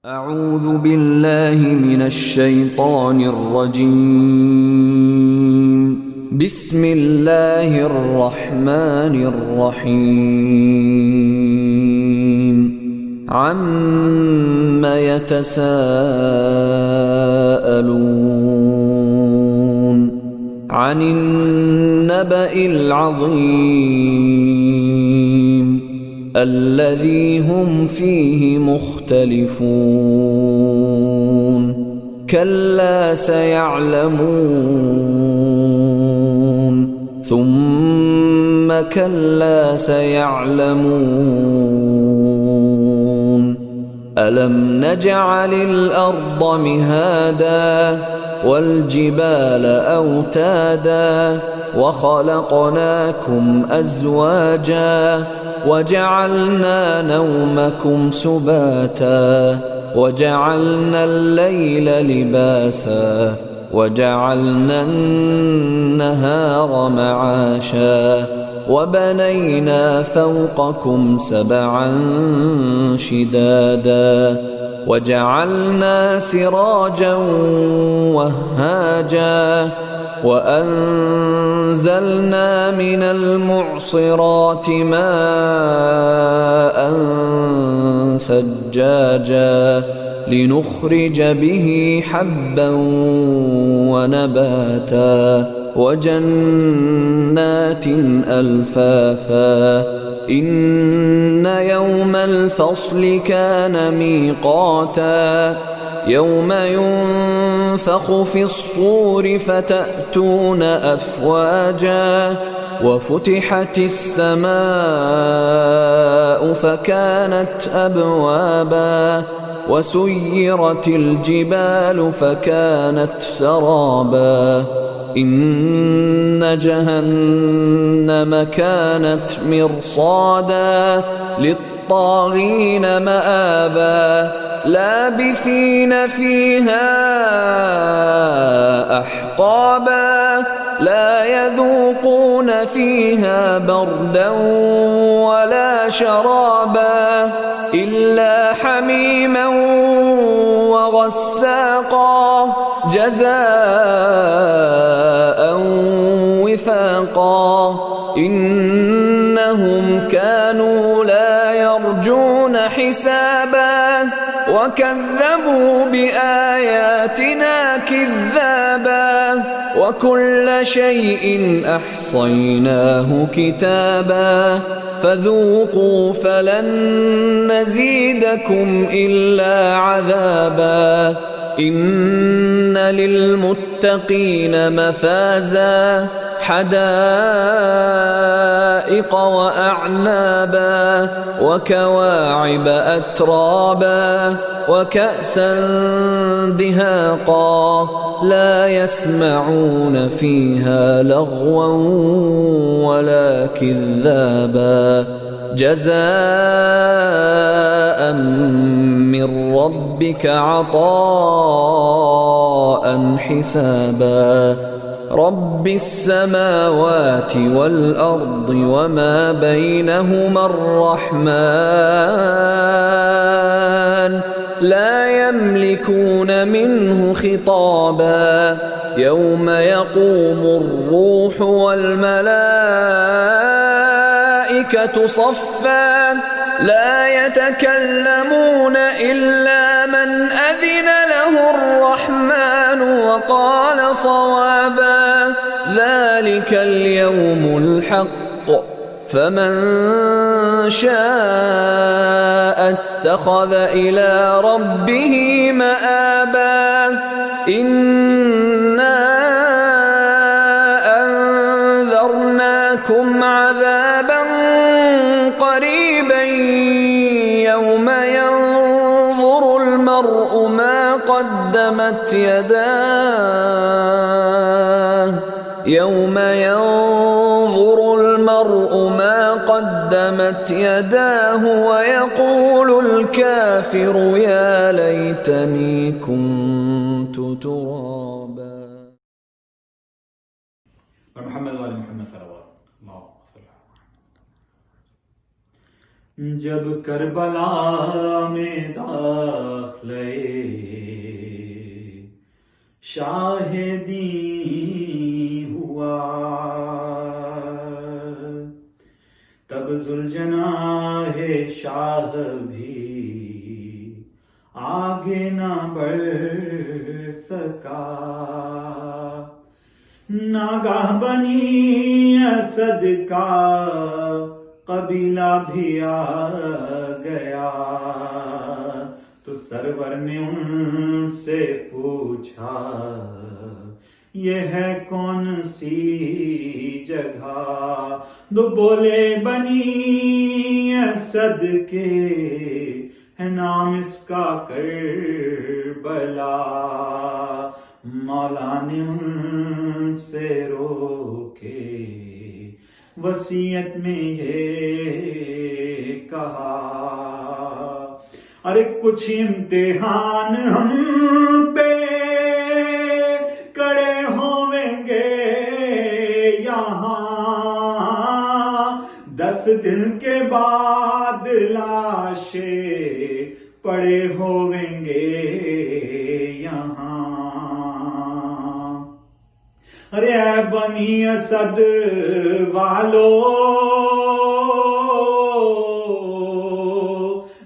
أعوذ بالله من الشيطان الرجيم. بسم الله الرحمن الرحيم. عَمَّ يتساءلون عن النبأ العظيم الذي هم فيه مختلفون كلا سيعلمون ثم كلا سيعلمون ألم نجعل الأرض مهادا والجبال أوتادا وخلقناكم أزواجا وجعلنا نومكم سباتا وجعلنا الليل لباسا وجعلنا النهار معاشا وبنينا فوقكم سبعا شدادا وجعلنا سراجا وهاجا وأنزلنا من المعصرات ماء ثجاجا لنخرج به حبا ونباتا وجنات ألفافا إن يوم الفصل كان ميقاتا يوم ينفخ في الصور فتأتون أفواجا وفتحت السماء فكانت أبوابا وسيرت الجبال فكانت سرابا إن جهنم كانت مرصادا للطاغين مآبا لابثين فيها أحقابا لا يذوقون فيها بردا ولا شرابا إلا حميما وغساقا جزاء وفاقا إنهم كانوا لا يرجون حسابا وكذبوا بآياتنا كذابا وكل شيء أحصيناه كتابا فذوقوا فلن نزيدكم إلا عذابا إن للمتقين مفازا حدائق وأعنابا وكواعب أترابا وكأسا دهاقا لا يسمعون فيها لغوا ولا كذابا جزاء من ربك عطاء حسابا رب السماوات والأرض وما بينهما الرحمن لا يملكون منه خطابا يوم يقوم الروح والملائكة صفا لا يتكلمون إلا من أذن له الرحمن وقال صوابا ذلك اليوم الحق فمن شاء اتخذ إلى ربه مآبا إنا أنذرناكم عذابا قريبا يوم ينظر المرء ما قدمت يداه يوم ينظر المرء ما قدمت يداه ويقول الكافر يا ليتني كنت ترابا. محمد وآل محمد صلوات الله. جب کربلا میں داخلے شاہدی ہوا، تب ذوالجناح شاہ بھی آگے نہ بڑھ سکا۔ ناگاہ بنی اسد کا قبیلہ بھی آ گیا، تو سرور نے ان سے پوچھا یہ ہے کون سی جگہ؟ تو بولے بنی اسد کے ہے نام اس کا کربلا۔ مولا نے ان سے روکے وصیت میں یہ کہا، ارے کچھ امتحان ہم پہ کڑے ہویں گے یہاں، 10 دن کے بعد لاشیں پڑے ہویں گے یہاں۔ ارے اے بنی اسد والو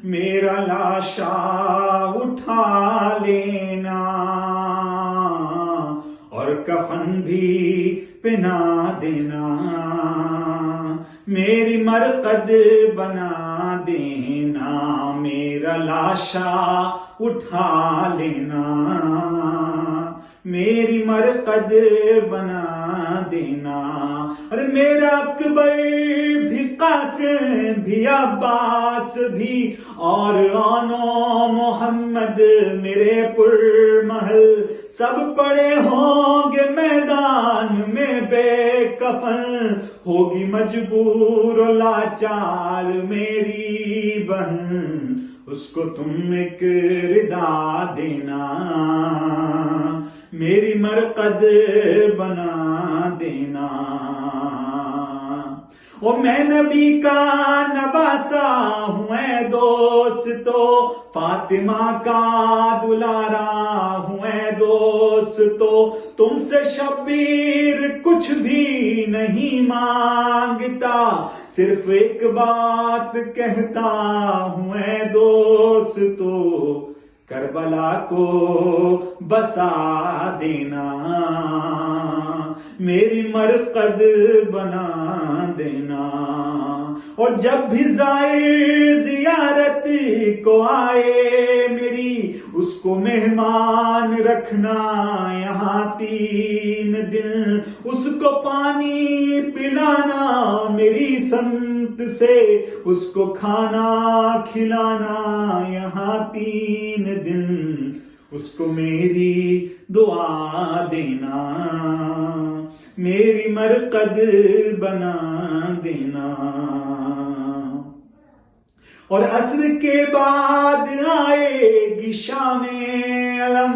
میرا لاشا اٹھا لینا، اور کفن بھی پہنا دینا، میری مرقد بنا دینا، میرا لاشا اٹھا لینا، میری مرقد بنا دینا۔ ارے میرا اکبر بھی، قاسم بھی، عباس بھی، اور آنو محمد میرے پر محل سب پڑے ہوں گے میدان میں بے کفن، ہوگی مجبور و لاچار میری بہن، اس کو تم ایک ردا دینا، میری مرقد بنا دینا۔ اور میں نبی کا نواسا ہوں اے دوستو، فاطمہ کا دلارا ہوں اے دوستو، تم سے شبیر کچھ بھی نہیں مانگتا، صرف ایک بات کہتا ہوں اے دوستو، کربلا کو بسا دینا، میری مرقد بنا دینا۔ اور جب بھی زائر زیارت کو آئے میری، اس کو مہمان رکھنا یہاں 3 دن، اس کو پانی پلانا میری سمت سے، اس کو کھانا کھلانا یہاں 3 دن، اس کو میری دعا دینا، میری مرقد بنا دینا۔ اور عصر کے بعد آئے گی شام علم،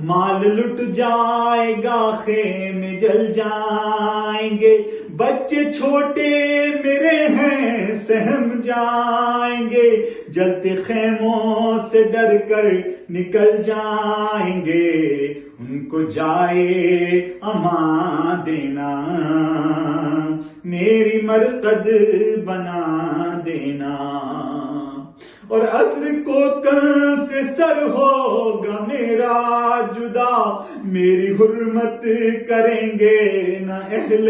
مال لٹ جائے گا، خیمے جل جائیں گے، بچے چھوٹے میرے ہیں سہم جائیں گے، جلتے خیموں سے ڈر کر نکل جائیں گے، ان کو جائے امان دینا، میری مرقد بنا دینا۔ اور عصر کو تن سے سر ہوگا میرا جدا، میری حرمت کریں گے نہ اہل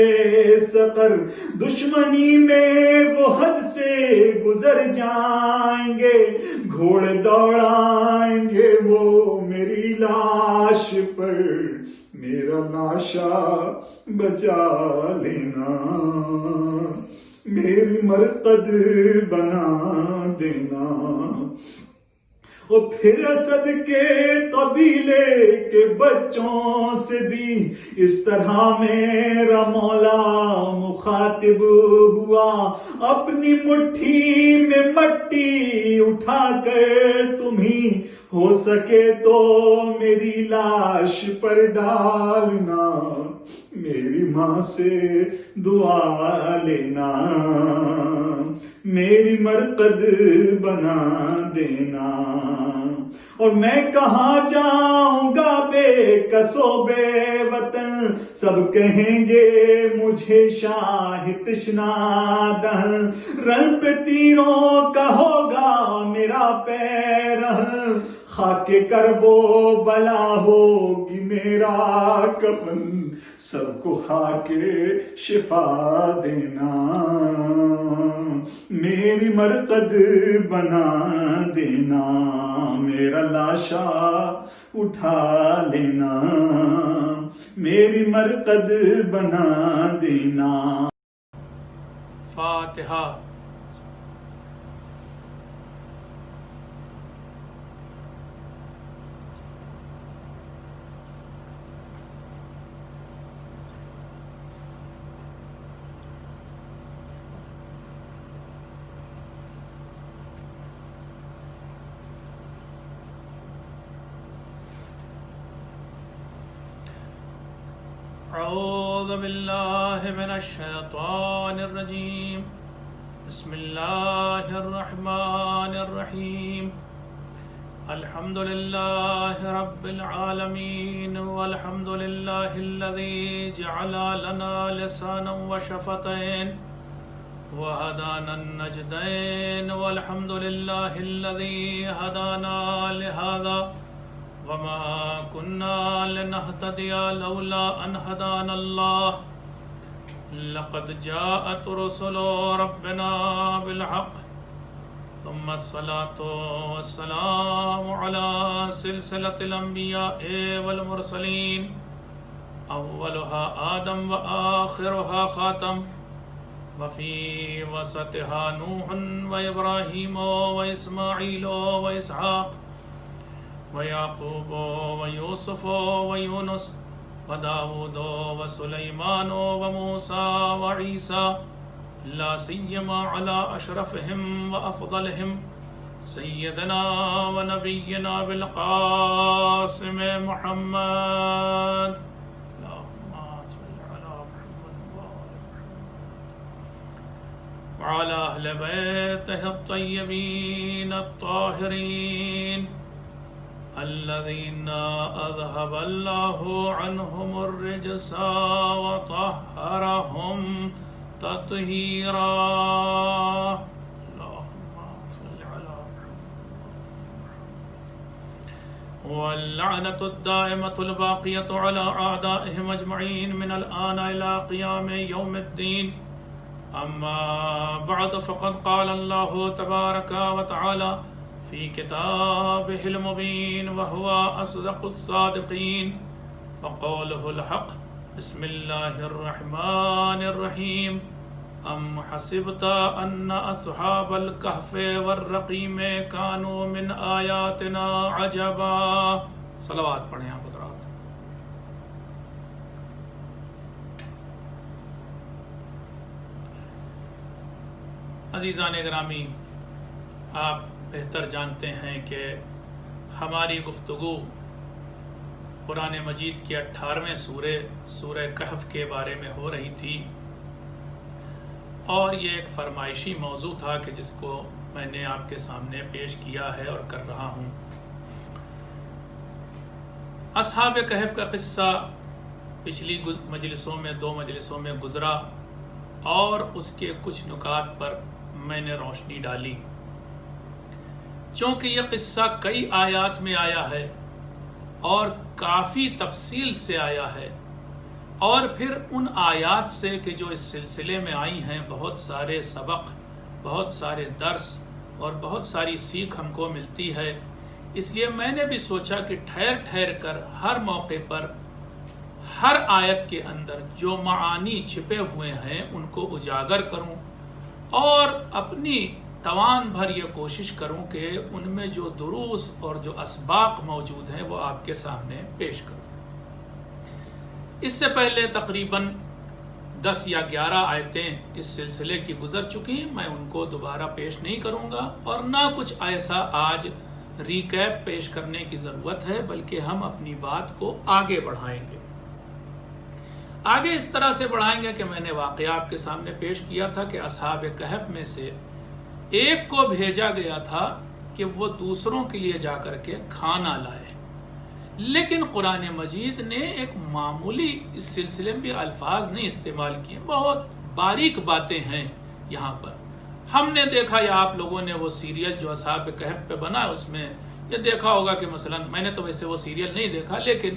سقر، دشمنی میں وہ حد سے گزر جائیں گے، گھوڑے دوڑائیں گے وہ میری لاش پر، میرا لاشا بچا لینا، میری مرقد بنا دینا۔ اور پھر اسد کے قبیلے کے بچوں سے بھی اس طرح میرا مولا مخاطب ہوا، اپنی مٹھی میں مٹی اٹھا کر تمہیں ہو سکے تو میری لاش پر ڈالنا، میری ماں سے دعا لینا، میری مرقد بنا دینا، اور میں کہاں جاؤں گا بے کس و بے وطن، سب کہیں گے مجھے شاہ تشنا دہن، رن پہ تیروں کا ہوگا میرا پیرہ، خاک کربو بلا ہوگی میرا کفن، سب کو خاک شفا دینا، میری مرقد بنا دینا، میرا لاشا اٹھا لینا، میری مرقد بنا دینا۔ فاتحہ۔ اعوذ باللہ من الشیطان الرجیم، بسم اللہ الرحمن الرحیم، الحمد للہ رب العالمین، والحمد للہ الذی جعل لنا لسانا وشفتین وہدانا النجدین، والحمد للہ الذی ہدانا لہذا وما كنا لنهتدي لولا أن هدانا الله، لقد جاءت رسل ربنا بالحق، ثم الصلاة والسلام على سلسلة الأنبياء والمرسلين، أولها آدم وآخرها خاتم، وفي وسطها نوح وإبراهيم وإسماعيل وإسحاق ويعقوب ويوسف ويونس وداود وسليمان وموسى وعيسى، لا سيما على أشرفهم وأفضلهم سيدنا ونبينا بالقاسم محمد، اللهم صل على محمد وعلى أهل بيته الطيبين الطاهرين الذين أذهب الله عنهم الرجس وطهرهم تطهيرا، اللهم صل على محمد، واللعنة الدائمة الباقية على أعدائهم أجمعين من الآن إلى قيام يوم الدين، أما بعد، فقد قال الله تبارك وتعالى في كتابه المبين وهو أصدق الصادقين، وقوله الحق، بسم الله الرحمن الرحيم، أم حسبت أن أصحاب الكهف والرقيم كانوا من آياتنا عجبا۔ صلوات پڑھیں آپ حضرات۔ عزیزان گرامی، آپ بہتر جانتے ہیں کہ ہماری گفتگو قرآن مجید کی 18ویں سورہ کہف کے بارے میں ہو رہی تھی، اور یہ ایک فرمائشی موضوع تھا کہ جس کو میں نے آپ کے سامنے پیش کیا ہے اور کر رہا ہوں۔ اصحاب کہف کا قصہ پچھلی مجلسوں میں 2 مجلسوں میں گزرا، اور اس کے کچھ نکات پر میں نے روشنی ڈالی۔ چونکہ یہ قصہ کئی آیات میں آیا ہے اور کافی تفصیل سے آیا ہے، اور پھر ان آیات سے کہ جو اس سلسلے میں آئی ہیں بہت سارے سبق، بہت سارے درس اور بہت ساری سیکھ ہم کو ملتی ہے، اس لیے میں نے بھی سوچا کہ ٹھہر ٹھہر کر ہر موقع پر ہر آیت کے اندر جو معانی چھپے ہوئے ہیں ان کو اجاگر کروں، اور اپنی توان بھر یہ کوشش کروں کہ ان میں جو دروس اور جو اسباق موجود ہیں وہ آپ کے سامنے پیش کروں۔ اس سے پہلے تقریباً 10 یا 11 آیتیں اس سلسلے کی گزر چکی، میں ان کو دوبارہ پیش نہیں کروں گا، اور نہ کچھ ایسا آج ریکیپ پیش کرنے کی ضرورت ہے، بلکہ ہم اپنی بات کو آگے بڑھائیں گے۔ آگے اس طرح سے بڑھائیں گے کہ میں نے واقعہ آپ کے سامنے پیش کیا تھا کہ اصحاب کہف میں سے ایک کو بھیجا گیا تھا کہ وہ دوسروں کے لیے جا کر کے کھانا لائے، لیکن قرآن مجید نے ایک معمولی اس سلسلے میں بھی الفاظ نہیں استعمال کیے، بہت باریک باتیں ہیں یہاں پر۔ ہم نے دیکھا یا آپ لوگوں نے وہ سیریل جو اصحاب کہف پہ بنا، اس میں یہ دیکھا ہوگا کہ مثلا میں نے تو ویسے وہ سیریل نہیں دیکھا، لیکن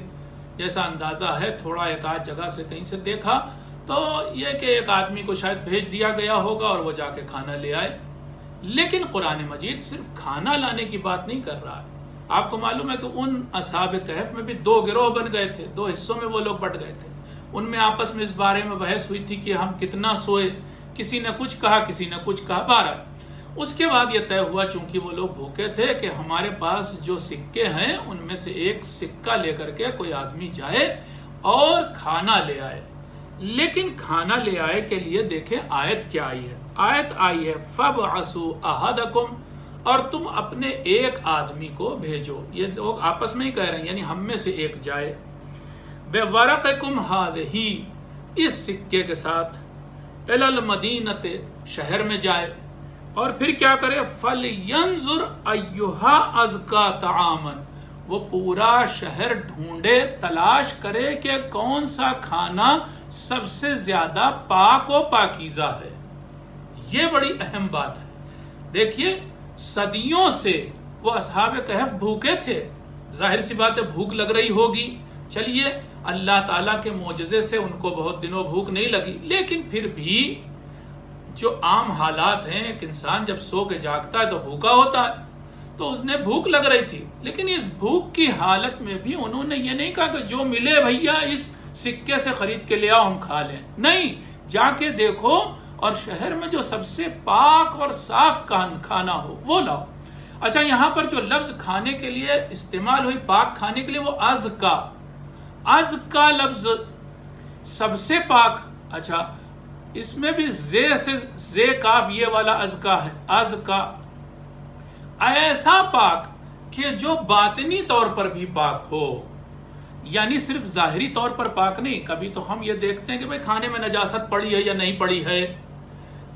جیسا اندازہ ہے تھوڑا ایک آدھ جگہ سے کہیں سے دیکھا تو یہ کہ ایک آدمی کو شاید بھیج دیا گیا ہوگا اور وہ جا کے کھانا لے آئے، لیکن قرآن مجید صرف کھانا لانے کی بات نہیں کر رہا ہے۔ آپ کو معلوم ہے کہ ان اصحاب کہف میں بھی 2 گروہ بن گئے تھے، 2 حصوں میں وہ لوگ بٹ گئے تھے، ان میں آپس میں اس بارے میں بحث ہوئی تھی کہ ہم کتنا سوئے، کسی نے کچھ کہا کسی نے کچھ کہا، بہرحال اس کے بعد یہ طے ہوا چونکہ وہ لوگ بھوکے تھے کہ ہمارے پاس جو سکے ہیں ان میں سے ایک سکہ لے کر کے کوئی آدمی جائے اور کھانا لے آئے، لیکن کھانا لے آئے کے لیے دیکھیں آیت کیا آئی ہے، آیت آئی ہے فَبْعَثُوا أَحَدَكُمْ، اور تم اپنے ایک آدمی کو بھیجو، یہ لوگ آپس میں ہی کہہ رہے ہیں یعنی ہم میں سے ایک جائے، بِوَرَقِكُمْ هَذِهِ، اس سکے کے ساتھ، إِلَى الْمَدِينَةِ، شہر میں جائے، اور پھر کیا کرے فَلْيَنْظُرْ أَيُّهَا أَزْكَىٰ طَعَامًا، وہ پورا شہر ڈھونڈے تلاش کرے کہ کون سا کھانا سب سے زیادہ پاک و پاکیزہ ہے۔ یہ بڑی اہم بات ہے۔ دیکھیے صدیوں سے وہ اصحاب کہف بھوکے تھے، ظاہر سی بات ہے بھوک لگ رہی ہوگی، چلیے اللہ تعالیٰ کے معجزے سے ان کو بہت دنوں بھوک نہیں لگی، لیکن پھر بھی جو عام حالات ہیں، ایک انسان جب سو کے جاگتا ہے تو بھوکا ہوتا ہے، تو اس نے بھوک لگ رہی تھی، لیکن اس بھوک کی حالت میں بھی انہوں نے یہ نہیں کہا کہ جو ملے بھیا اس سکے سے خرید کے لے آؤ ہم کھا لیں، نہیں، جا کے دیکھو اور شہر میں جو سب سے پاک اور صاف کھانا ہو وہ لاؤ۔ اچھا یہاں پر جو لفظ کھانے کے لیے استعمال ہوئی پاک کھانے کے لیے وہ ازکا لفظ سب سے پاک، اچھا اس میں بھی زے کاف یہ والا ازکا ہے، ازکا ایسا پاک کہ جو باطنی طور پر بھی پاک ہو، یعنی صرف ظاہری طور پر پاک نہیں۔ کبھی تو ہم یہ دیکھتے ہیں کہ بھئی کھانے میں نجاست پڑی ہے یا نہیں پڑی ہے،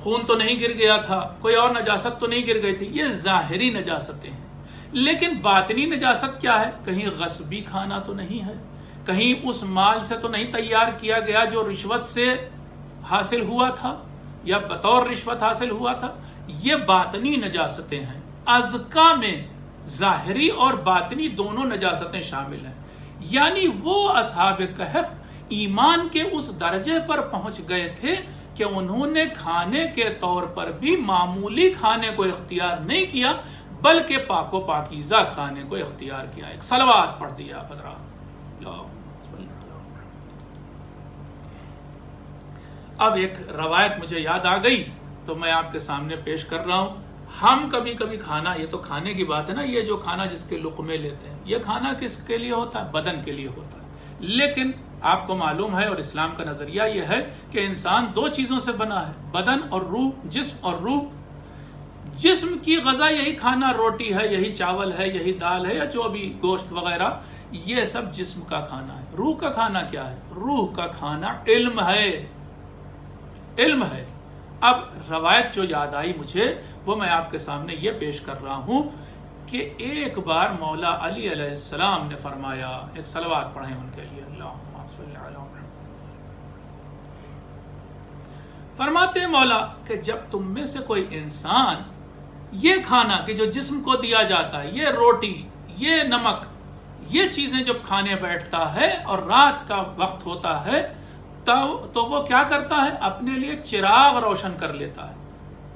خون تو نہیں گر گیا تھا، کوئی اور نجاست تو نہیں گر گئی تھی، یہ ظاہری نجاستیں ہیں، لیکن باطنی نجاست کیا ہے؟ کہیں غصبی کھانا تو نہیں ہے، کہیں اس مال سے تو نہیں تیار کیا گیا جو رشوت سے حاصل ہوا تھا یا بطور رشوت حاصل ہوا تھا، یہ باطنی نجاستیں ہیں۔ ازکا میں ظاہری اور باطنی دونوں نجاستیں شامل ہیں، یعنی وہ اصحاب کہف ایمان کے اس درجے پر پہنچ گئے تھے کہ انہوں نے کھانے کے طور پر بھی معمولی کھانے کو اختیار نہیں کیا بلکہ پاک و پاکیزہ کھانے کو اختیار کیا۔ ایک صلوات پڑھ دیا حضرات۔ اب ایک روایت مجھے یاد آ گئی تو میں آپ کے سامنے پیش کر رہا ہوں۔ ہم کبھی کبھی کھانا، یہ تو کھانے کی بات ہے نا، یہ جو کھانا جس کے لقمے لیتے ہیں، یہ کھانا کس کے لیے ہوتا ہے؟ بدن کے لیے ہوتا ہے، لیکن آپ کو معلوم ہے اور اسلام کا نظریہ یہ ہے کہ انسان 2 چیزوں سے بنا ہے، بدن اور روح، جسم اور روح۔ جسم کی غذا یہی کھانا، روٹی ہے، یہی چاول ہے، یہی دال ہے یا جو بھی گوشت وغیرہ، یہ سب جسم کا کھانا ہے۔ روح کا کھانا کیا ہے؟ روح کا کھانا علم ہے، علم ہے۔ اب روایت جو یاد آئی مجھے وہ میں آپ کے سامنے یہ پیش کر رہا ہوں کہ ایک بار مولا علی علیہ السلام نے فرمایا، ایک صلوات پڑھیں ان کے لیے، اللہم صلی علی محمد۔ فرماتے ہیں مولا کہ جب تم میں سے کوئی انسان یہ کھانا کہ جو جسم کو دیا جاتا ہے، یہ روٹی، یہ نمک، یہ چیزیں جب کھانے بیٹھتا ہے اور رات کا وقت ہوتا ہے تو وہ کیا کرتا ہے؟ اپنے لیے چراغ روشن کر لیتا ہے۔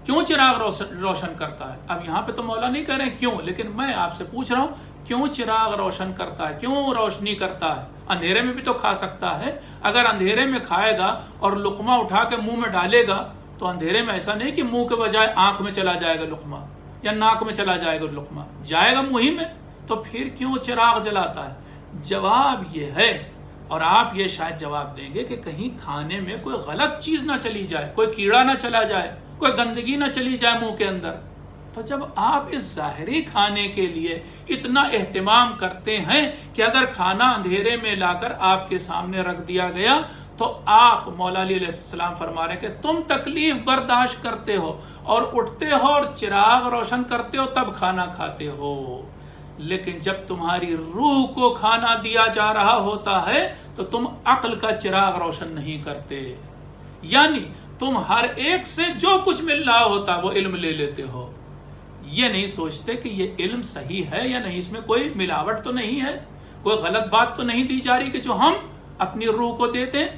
کیوں چراغ روشن کرتا ہے؟ اب یہاں پہ تو مولا نہیں کہہ رہے ہیں کیوں، لیکن میں آپ سے پوچھ رہا ہوں کیوں چراغ روشن کرتا ہے، کیوں روشنی کرتا ہے؟ اندھیرے میں بھی تو کھا سکتا ہے۔ اگر اندھیرے میں کھائے گا اور لقمہ اٹھا کے منہ میں ڈالے گا تو اندھیرے میں ایسا نہیں کہ منہ کے بجائے آنکھ میں چلا جائے گا لقمہ یا ناک میں چلا جائے گا لقمہ، جائے گا منہ ہی میں، تو پھر کیوں چراغ جلاتا ہے؟ جواب یہ ہے، اور آپ یہ شاید جواب دیں گے کہ کہیں کھانے میں کوئی غلط چیز نہ چلی جائے، کوئی کیڑا نہ چلا جائے، کوئی گندگی نہ چلی جائے منہ کے اندر، تو جب آپ اس ظاہری کھانے کے لیے اتنا اہتمام کرتے ہیں کہ اگر کھانا اندھیرے میں لا کر آپ کے سامنے رکھ دیا گیا تو آپ مولا علی علیہ السلام فرما رہے ہیں کہ تم تکلیف برداشت کرتے ہو اور اٹھتے ہو اور چراغ روشن کرتے ہو تب کھانا کھاتے ہو، لیکن جب تمہاری روح کو کھانا دیا جا رہا ہوتا ہے تو تم عقل کا چراغ روشن نہیں کرتے، یعنی تم ہر ایک سے جو کچھ مل رہا ہوتا وہ علم لے لیتے ہو، یہ نہیں سوچتے کہ یہ علم صحیح ہے یا نہیں، اس میں کوئی ملاوٹ تو نہیں ہے، کوئی غلط بات تو نہیں دی جا رہی کہ جو ہم اپنی روح کو دیتے ہیں۔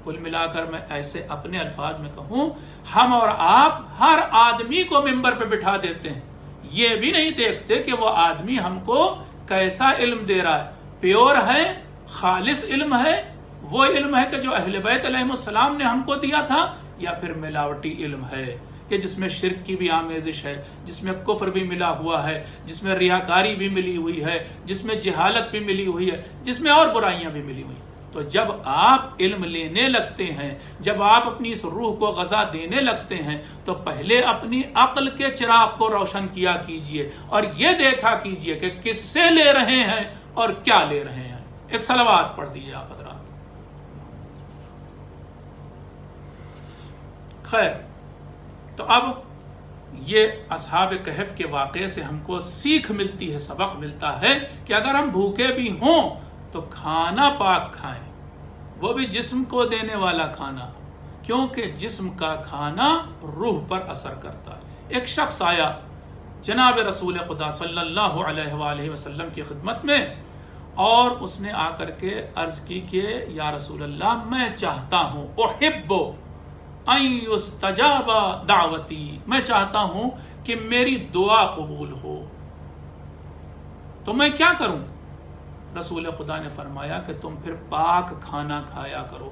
کل ملا کر میں ایسے اپنے الفاظ میں کہوں، ہم اور آپ ہر آدمی کو ممبر پہ بٹھا دیتے ہیں، یہ بھی نہیں دیکھتے کہ وہ آدمی ہم کو کیسا علم دے رہا ہے، پیور ہے، خالص علم ہے، وہ علم ہے کہ جو اہل بیت علیہ السلام نے ہم کو دیا تھا، یا پھر ملاوٹی علم ہے کہ جس میں شرک کی بھی آمیزش ہے، جس میں کفر بھی ملا ہوا ہے، جس میں ریاکاری بھی ملی ہوئی ہے، جس میں جہالت بھی ملی ہوئی ہے، جس میں اور برائیاں بھی ملی ہوئی ہیں۔ تو جب آپ علم لینے لگتے ہیں، جب آپ اپنی اس روح کو غذا دینے لگتے ہیں، تو پہلے اپنی عقل کے چراغ کو روشن کیا کیجئے اور یہ دیکھا کیجئے کہ کس سے لے رہے ہیں اور کیا لے رہے ہیں۔ ایک صلوات پڑھ دیجئے آپ حضرات۔ خیر، تو اب یہ اصحاب کہف کے واقعے سے ہم کو سیکھ ملتی ہے، سبق ملتا ہے کہ اگر ہم بھوکے بھی ہوں تو کھانا پاک کھائیں، وہ بھی جسم کو دینے والا کھانا، کیونکہ جسم کا کھانا روح پر اثر کرتا ہے۔ ایک شخص آیا جناب رسول خدا صلی اللہ علیہ وآلہ وسلم کی خدمت میں، اور اس نے آ کر کے عرض کی کہ یا رسول اللہ، میں چاہتا ہوں، احب ان یستجاب دعوتی، میں چاہتا ہوں کہ میری دعا قبول ہو، تو میں کیا کروں؟ رسول خدا نے فرمایا کہ تم پھر پاک کھانا کھایا کرو،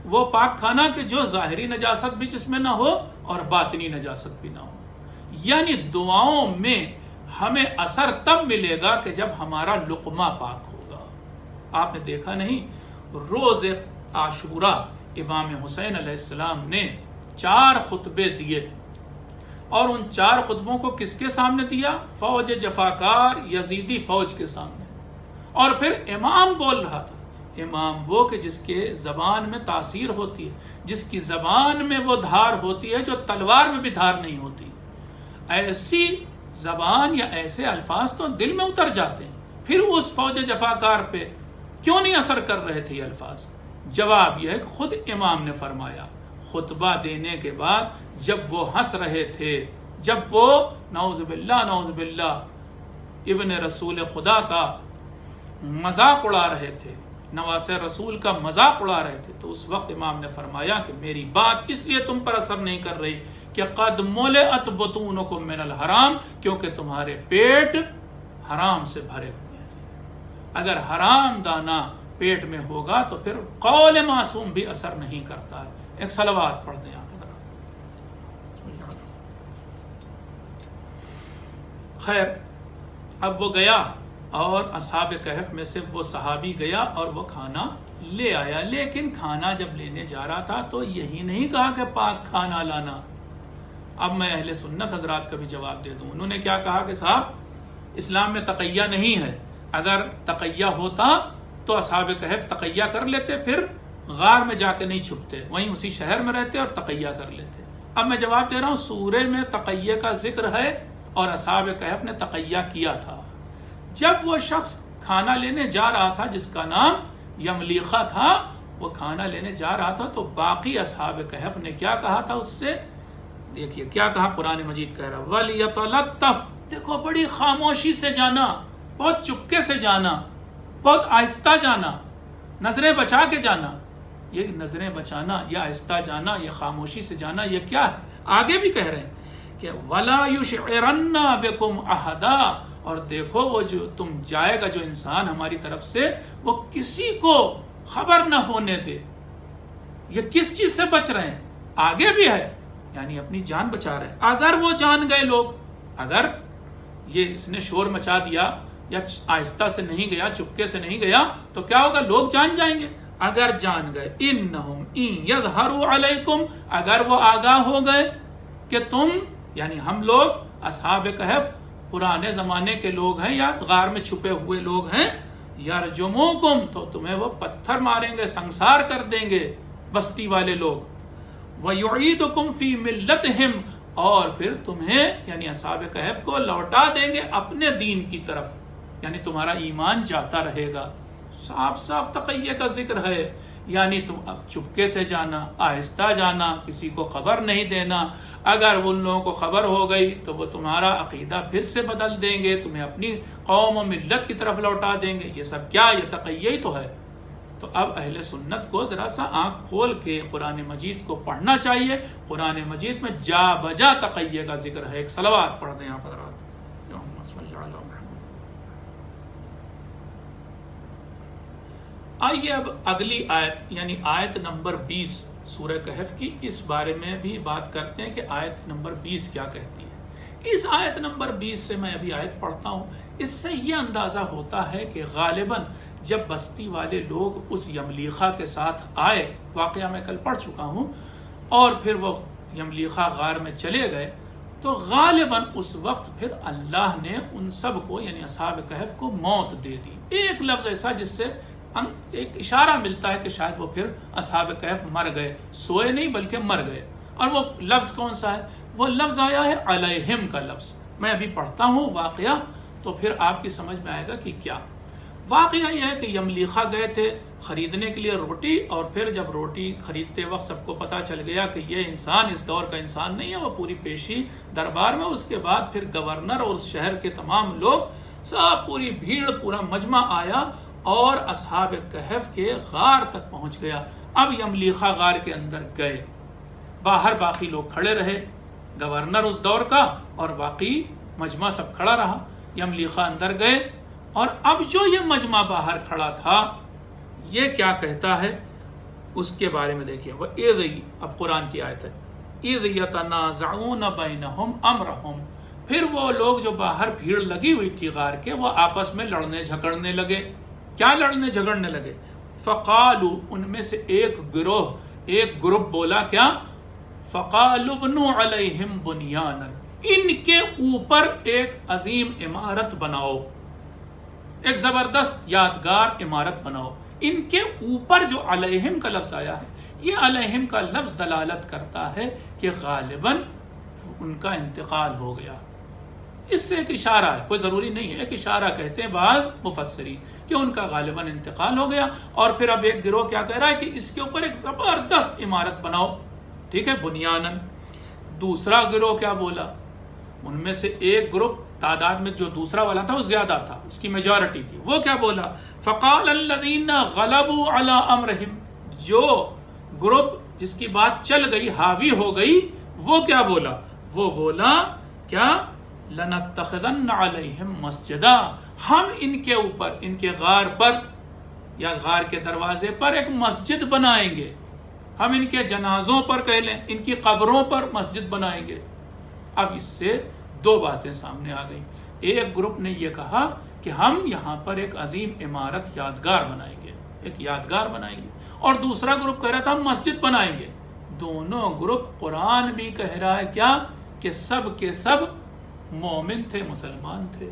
وہ پاک کھانا کہ جو ظاہری نجاست بھی جس میں نہ ہو اور باطنی نجاست بھی نہ ہو۔ یعنی دعاؤں میں ہمیں اثر تب ملے گا کہ جب ہمارا لقمہ پاک ہوگا۔ آپ نے دیکھا نہیں، روز عاشورہ امام حسین علیہ السلام نے 4 خطبے دیے، اور ان 4 خطبوں کو کس کے سامنے دیا؟ فوج جفاکار یزیدی فوج کے سامنے، اور پھر امام بول رہا تھا۔ امام وہ کہ جس کے زبان میں تاثیر ہوتی ہے، جس کی زبان میں وہ دھار ہوتی ہے جو تلوار میں بھی دھار نہیں ہوتی، ایسی زبان یا ایسے الفاظ تو دل میں اتر جاتے ہیں، پھر اس فوج جفاکار پہ کیوں نہیں اثر کر رہے تھے یہ الفاظ؟ جواب یہ ہے کہ خود امام نے فرمایا، خطبہ دینے کے بعد جب وہ ہنس رہے تھے، جب وہ نعوذ باللہ ابن رسول خدا کا مذاق اڑا رہے تھے، نواسہ رسول کا مذاق اڑا رہے تھے، تو اس وقت امام نے فرمایا کہ میری بات اس لیے تم پر اثر نہیں کر رہی کہ قد ملئت بطونکم من الحرام، کیونکہ تمہارے پیٹ حرام سے بھرے ہوئے ہیں۔ اگر حرام دانہ پیٹ میں ہوگا تو پھر قول معصوم بھی اثر نہیں کرتا ہے۔ ایک صلوات پڑھ دیں آپ۔ خیر، اب وہ گیا اور اصحاب کہف میں سے وہ صحابی گیا اور وہ کھانا لے آیا، لیکن کھانا جب لینے جا رہا تھا تو یہی نہیں کہا کہ پاک کھانا لانا۔ اب میں اہل سنت حضرات کا بھی جواب دے دوں، انہوں نے کیا کہا کہ صاحب اسلام میں تقیہ نہیں ہے، اگر تقیہ ہوتا تو اصحاب کہف تقیہ کر لیتے، پھر غار میں جا کے نہیں چھپتے، وہیں اسی شہر میں رہتے اور تقیہ کر لیتے۔ اب میں جواب دے رہا ہوں، سورہ میں تقیہ کا ذکر ہے اور اصحاب کہف نے تقیہ کیا تھا۔ جب وہ شخص کھانا لینے جا رہا تھا جس کا نام یملیخہ تھا، وہ کھانا لینے جا رہا تھا تو باقی اصحاب کہف نے کیا کہا تھا اس سے؟ دیکھیے کیا کہا، قرآن مجید کہہ رہا وَلْيَتَلَطَّفْ، دیکھو بڑی خاموشی سے جانا، بہت چپکے سے جانا، بہت آہستہ جانا، نظریں بچا کے جانا۔ یہ نظریں بچانا یا آہستہ جانا یا خاموشی سے جانا یہ کیا ہے؟ آگے بھی کہہ رہے ہیں کہ وَلَا يُشْعِرَنَّ بِكُمْ أَحَدًا، اور دیکھو وہ جو تم جائے گا جو انسان ہماری طرف سے، وہ کسی کو خبر نہ ہونے دے۔ یہ کس چیز سے بچ رہے ہیں؟ آگے بھی ہے، یعنی اپنی جان بچا رہے ہیں۔ اگر وہ جان گئے لوگ، اگر یہ اس نے شور مچا دیا یا آہستہ سے نہیں گیا، چپکے سے نہیں گیا، تو کیا ہوگا؟ لوگ جان جائیں گے۔ اگر جان گئے انہم ان یظہروا علیکم، اگر وہ آگاہ ہو گئے کہ تم یعنی ہم لوگ اصحاب کہف پرانے زمانے کے لوگ ہیں یا غار میں چھپے ہوئے لوگ ہیں، یرجموکم تو تمہیں وہ پتھر ماریں گے، سنسار کر دیں گے بستی والے لوگ، وَيُعِيدُكُمْ فِي مِلَّتِهِمْ اور پھر تمہیں یعنی اصحاب کہف کو لوٹا دیں گے اپنے دین کی طرف، یعنی تمہارا ایمان جاتا رہے گا۔ صاف صاف تقیہ کا ذکر ہے، یعنی تم اب چپکے سے جانا، آہستہ جانا، کسی کو خبر نہیں دینا، اگر ان لوگوں کو خبر ہو گئی تو وہ تمہارا عقیدہ پھر سے بدل دیں گے، تمہیں اپنی قوم و ملت کی طرف لوٹا دیں گے۔ یہ سب کیا؟ یہ تقیہ ہی تو ہے۔ تو اب اہل سنت کو ذرا سا آنکھ کھول کے قرآن مجید کو پڑھنا چاہیے۔ قرآن مجید میں جا بجا تقیہ کا ذکر ہے۔ ایک صلوات پڑھ دیں آپ حضرات۔ آئیے اب اگلی آیت یعنی آیت نمبر 20 سورہ کہف کی، اس بارے میں بھی بات کرتے ہیں کہ آیت نمبر 20 کیا کہتی ہے۔ اس آیت نمبر 20 سے میں ابھی آیت پڑھتا ہوں، اس سے یہ اندازہ ہوتا ہے کہ غالباً جب بستی والے لوگ اس یملیخہ کے ساتھ آئے، واقعہ میں کل پڑھ چکا ہوں، اور پھر وہ یملیخہ غار میں چلے گئے، تو غالباً اس وقت پھر اللہ نے ان سب کو یعنی اصحاب کہف کو موت دے دی۔ ایک لفظ ایسا جس سے ایک اشارہ ملتا ہے کہ شاید وہ پھر اصحاب کہف مر گئے، سوئے نہیں بلکہ مر گئے۔ اور وہ لفظ کون سا ہے؟ وہ لفظ آیا ہے علیہم کا لفظ۔ میں ابھی پڑھتا ہوں واقعہ تو پھر آپ کی سمجھ میں آئے گا کہ کیا واقعہ۔ یہ ہے کہ یملیخہ گئے تھے خریدنے کے لیے روٹی، اور پھر جب روٹی خریدتے وقت سب کو پتہ چل گیا کہ یہ انسان اس دور کا انسان نہیں ہے، وہ پوری پیشی دربار میں، اس کے بعد پھر گورنر اور اس شہر کے تمام لوگ سب، پوری بھیڑ، پورا مجمع آیا اور اصحاب کہف کے غار تک پہنچ گیا۔ اب یملیخہ غار کے اندر گئے، باہر باقی لوگ کھڑے رہے، گورنر اس دور کا اور باقی مجمع سب کھڑا رہا۔ یملیخہ اندر گئے، اور اب جو یہ مجمع باہر کھڑا تھا یہ کیا کہتا ہے اس کے بارے میں دیکھیے۔ وَإِذْ اب قرآن کی آیت ہے، إِذْ يَتَنَازَعُونَ بَيْنَهُمْ أَمْرَهُمْ پھر وہ لوگ جو باہر بھیڑ لگی ہوئی تھی غار کے، وہ آپس میں لڑنے جھگڑنے لگے۔ کیا لڑنے جھگڑنے لگے؟ فقالوا ان میں سے ایک گروپ بولا کیا؟ فقالوا ابنوا علیہم بنیانا ان کے اوپر ایک عظیم عمارت بناؤ، ایک زبردست یادگار عمارت بناؤ۔ ان کے اوپر جو علیہم کا لفظ آیا ہے، یہ علیہم کا لفظ دلالت کرتا ہے کہ غالباً ان کا انتقال ہو گیا۔ اس سے ایک اشارہ ہے، کوئی ضروری نہیں ہے، ایک اشارہ کہتے ہیں بعض مفسرین کہ ان کا غالباً انتقال ہو گیا۔ اور پھر اب ایک گروہ کیا کہہ رہا ہے کہ اس کے اوپر ایک زبردست عمارت بناؤ، ٹھیک ہے، بنیانن۔ دوسرا گروہ کیا بولا؟ ان میں سے ایک گروپ تعداد میں جو دوسرا والا تھا وہ زیادہ تھا، اس کی میجورٹی تھی، وہ کیا بولا؟ فقال الذین غلبوا علی امرہم جو گروپ جس کی بات چل گئی، حاوی ہو گئی، وہ کیا بولا؟ وہ بولا کیا؟ لنتخذن علیہم مسجدا ہم ان کے اوپر، ان کے غار پر یا غار کے دروازے پر ایک مسجد بنائیں گے، ہم ان کے جنازوں پر کہہ لیں، ان کی قبروں پر مسجد بنائیں گے۔ اب اس سے دو باتیں سامنے آ گئیں۔ ایک گروپ نے یہ کہا کہ ہم یہاں پر ایک عظیم عمارت یادگار بنائیں گے، ایک یادگار بنائیں گے، اور دوسرا گروپ کہہ رہا تھا ہم مسجد بنائیں گے۔ دونوں گروپ قرآن بھی کہہ رہا ہے کیا کہ سب کے سب مومن تھے، مسلمان تھے۔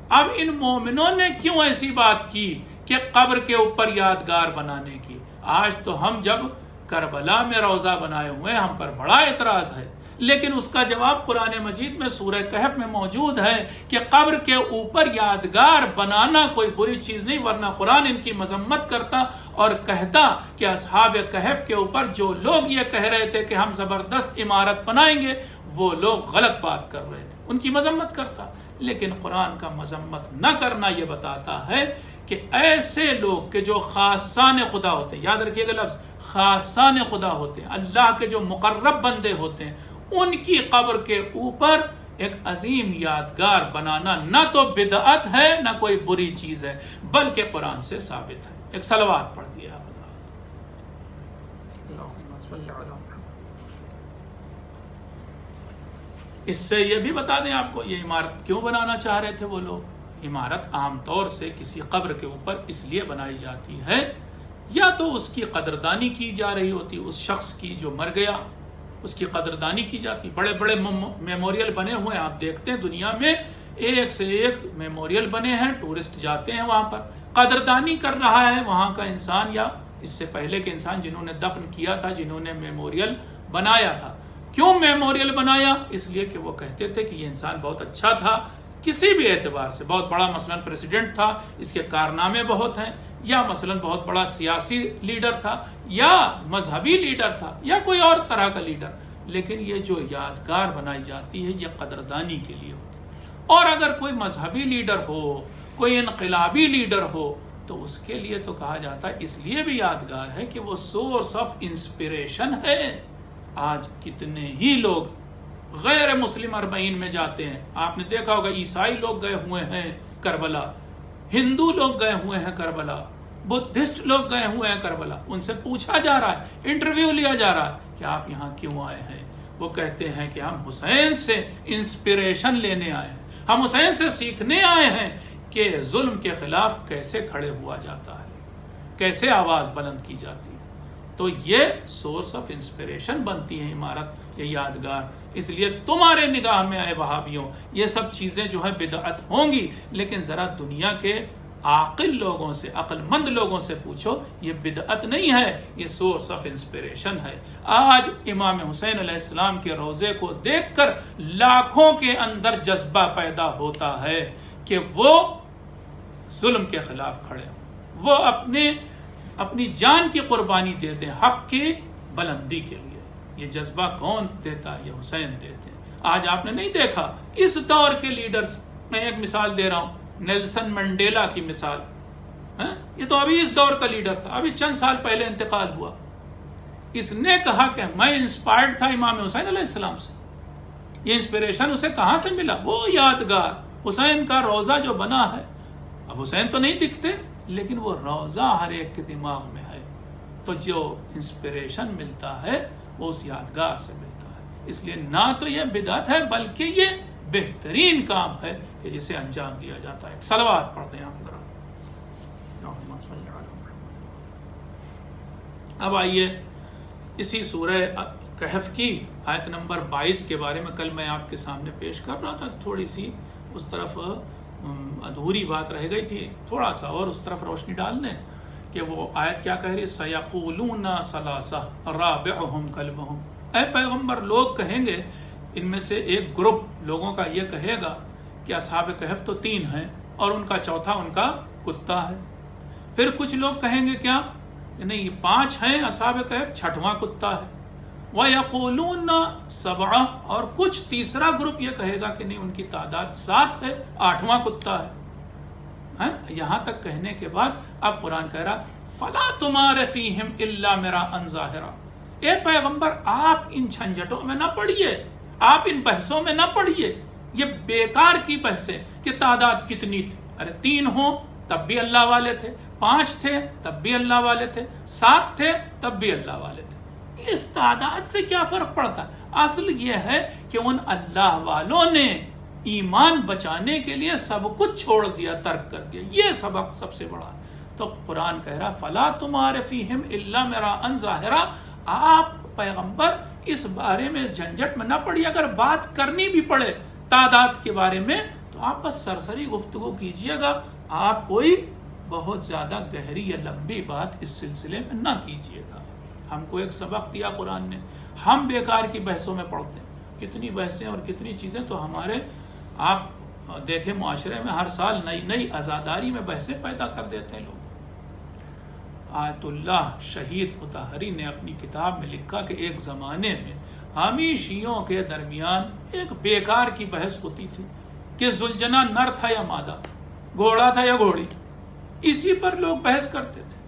اب ان مومنوں نے کیوں ایسی بات کی کہ قبر کے اوپر یادگار بنانے کی؟ آج تو ہم جب کربلا میں روضہ بنائے ہوئے، ہم پر بڑا اعتراض ہے، لیکن اس کا جواب قرآن مجید میں سورہ کہف میں موجود ہے کہ قبر کے اوپر یادگار بنانا کوئی بری چیز نہیں، ورنہ قرآن ان کی مذمت کرتا اور کہتا کہ اصحاب کہف کے اوپر جو لوگ یہ کہہ رہے تھے کہ ہم زبردست عمارت بنائیں گے، وہ لوگ غلط بات کر رہے تھے، ان کی مذمت کرتا۔ لیکن قرآن کا مذمت نہ کرنا یہ بتاتا ہے کہ ایسے لوگ کہ جو خاصان خدا ہوتے ہیں، یاد رکھیے گا لفظ خاصان خدا ہوتے ہیں، اللہ کے جو مقرب بندے ہوتے ہیں، ان کی قبر کے اوپر ایک عظیم یادگار بنانا نہ تو بدعت ہے نہ کوئی بری چیز ہے، بلکہ قرآن سے ثابت ہے۔ ایک صلوات پڑھ دیا آپ۔ اس سے یہ بھی بتا دیں آپ کو یہ عمارت کیوں بنانا چاہ رہے تھے وہ لوگ۔ عمارت عام طور سے کسی قبر کے اوپر اس لیے بنائی جاتی ہے، یا تو اس کی قدردانی کی جا رہی ہوتی اس شخص کی جو مر گیا، اس کی قدردانی کی جاتی. بڑے بڑے میموریل بنے ہوئے ہیں, آپ دیکھتے ہیں دنیا میں ایک سے ایک میموریل بنے ہیں, ٹورسٹ جاتے ہیں وہاں پر, قدردانی کر رہا ہے وہاں کا انسان یا اس سے پہلے کے انسان جنہوں نے دفن کیا تھا, جنہوں نے میموریل بنایا تھا. کیوں میموریل بنایا؟ اس لیے کہ وہ کہتے تھے کہ یہ انسان بہت اچھا تھا کسی بھی اعتبار سے, بہت بڑا مثلا پریزیڈنٹ تھا, اس کے کارنامے بہت ہیں, یا مثلا بہت بڑا سیاسی لیڈر تھا, یا مذہبی لیڈر تھا, یا کوئی اور طرح کا لیڈر. لیکن یہ جو یادگار بنائی جاتی ہے یہ قدردانی کے لیے ہوتی ہے. اور اگر کوئی مذہبی لیڈر ہو, کوئی انقلابی لیڈر ہو, تو اس کے لیے تو کہا جاتا ہے اس لیے بھی یادگار ہے کہ وہ سورس آف انسپریشن ہے. آج کتنے ہی لوگ غیر مسلم اربعین میں جاتے ہیں, آپ نے دیکھا ہوگا عیسائی لوگ گئے ہوئے ہیں کربلا, ہندو لوگ گئے ہوئے ہیں کربلا, بدھسٹ لوگ گئے ہوئے ہیں کربلا. ان سے پوچھا جا رہا ہے, انٹرویو لیا جا رہا ہے کہ آپ یہاں کیوں آئے ہیں. وہ کہتے ہیں کہ ہم حسین سے انسپریشن لینے آئے ہیں, ہم حسین سے سیکھنے آئے ہیں کہ ظلم کے خلاف کیسے کھڑے ہوا جاتا ہے, کیسے آواز بلند کی جاتی ہے. تو یہ سورس آف انسپریشن بنتی ہے عمارت, یہ یادگار. اس لیے تمہارے نگاہ میں آئے وہابیوں یہ سب چیزیں جو ہیں بدعت ہوں گی, لیکن ذرا دنیا کے عاقل لوگوں سے, عقل مند لوگوں سے پوچھو, یہ بدعت نہیں ہے, یہ سورس آف انسپریشن ہے. آج امام حسین علیہ السلام کے روضے کو دیکھ کر لاکھوں کے اندر جذبہ پیدا ہوتا ہے کہ وہ ظلم کے خلاف کھڑے ہوں, وہ اپنی جان کی قربانی دے دیں حق کی بلندی کے لیے. یہ جذبہ کون دیتا ہے؟ یہ حسین دیتے ہیں. آج آپ نے نہیں دیکھا اس دور کے لیڈرز, میں ایک مثال دے رہا ہوں, نیلسن منڈیلا کی مثال, یہ تو ابھی اس دور کا لیڈر تھا, ابھی چند سال پہلے انتقال ہوا. اس نے کہا کہ میں انسپائرڈ تھا امام حسین علیہ السلام سے. یہ انسپریشن اسے کہاں سے ملا؟ وہ یادگار حسین کا روضہ جو بنا ہے. اب حسین تو نہیں دکھتے, لیکن وہ روضہ ہر ایک کے دماغ میں ہے. تو جو انسپریشن ملتا ہے وہ اس یادگار سے ملتا ہے. اس لیے نہ تو یہ بدعت ہے بلکہ یہ بہترین کام ہے کہ جسے انجام دیا جاتا ہے. صلوات پڑھتے ہیں آپ ذرا. اب آئیے اسی سورہ کہف کی آیت نمبر 22 کے بارے میں کل میں آپ کے سامنے پیش کر رہا تھا. تھوڑی سی اس طرف ادھوری بات رہ گئی تھی, تھوڑا سا اور اس طرف روشنی ڈالنے کہ وہ آیت کیا کہہ رہی ہے, سَيَقُولُونَ ثَلَاثَةٌ رَابِعُهُمْ كَلْبُهُمْ. اے پیغمبر لوگ کہیں گے, ان میں سے ایک گروپ لوگوں کا یہ کہے گا کہ اصحاب کہف تو 3 ہیں اور ان کا چوتھا ان کا کتا ہے. پھر کچھ لوگ کہیں گے کیا, نہیں یہ 5 ہیں اصحاب کہف, 6واں کتا ہے. وَيَقُولُونَ 7, اور کچھ تیسرا گروپ یہ کہے گا کہ نہیں ان کی تعداد 7 ہے, 8واں کتا ہے. یہاں تک کہنے کے بعد اب قرآن کہہ رہا فَلَا تُمَارَ فِيهِمْ إِلَّا مِرَاءً ظَاهِرًا. اے پیغمبر آپ ان جھنجھٹوں میں نہ پڑیے, آپ ان بحثوں میں نہ پڑیے. یہ بیکار کی بحثیں کہ تعداد کتنی تھی. ارے 3 ہوں تب بھی اللہ والے تھے, 5 تھے تب بھی اللہ والے تھے, 7 تھے تب بھی اللہ والے تھے. اس تعداد سے کیا فرق پڑتا ہے؟ اصل یہ ہے کہ ان اللہ والوں نے ایمان بچانے کے لیے سب کچھ چھوڑ دیا, ترک کر دیا. یہ سبق سب سے بڑا. تو قرآن کہہ رہا فَلَا تُمَارَ فِيهِمْ إِلَّا مِرَاءً ظَاهِرًا. آپ پیغمبر اس بارے میں جھنجٹ میں نہ پڑیے. اگر بات کرنی بھی پڑے تعداد کے بارے میں تو آپ بس سرسری گفتگو کیجئے گا, آپ کوئی بہت زیادہ گہری یا لمبی بات اس سلسلے میں نہ کیجئے گا. ہم کو ایک سبق دیا قرآن نے, ہم بیکار کی بحثوں میں پڑھتے ہیں. کتنی بحثیں اور کتنی چیزیں تو ہمارے, آپ دیکھیں معاشرے میں ہر سال نئی نئی عزاداری میں بحثیں پیدا کر دیتے ہیں لوگ. آیت اللہ شہید مطہری نے اپنی کتاب میں لکھا کہ ایک زمانے میں ہمی شیعوں کے درمیان ایک بیکار کی بحث ہوتی تھی کہ ذوالجناح نر تھا یا مادہ, گھوڑا تھا یا گھوڑی. اسی پر لوگ بحث کرتے تھے.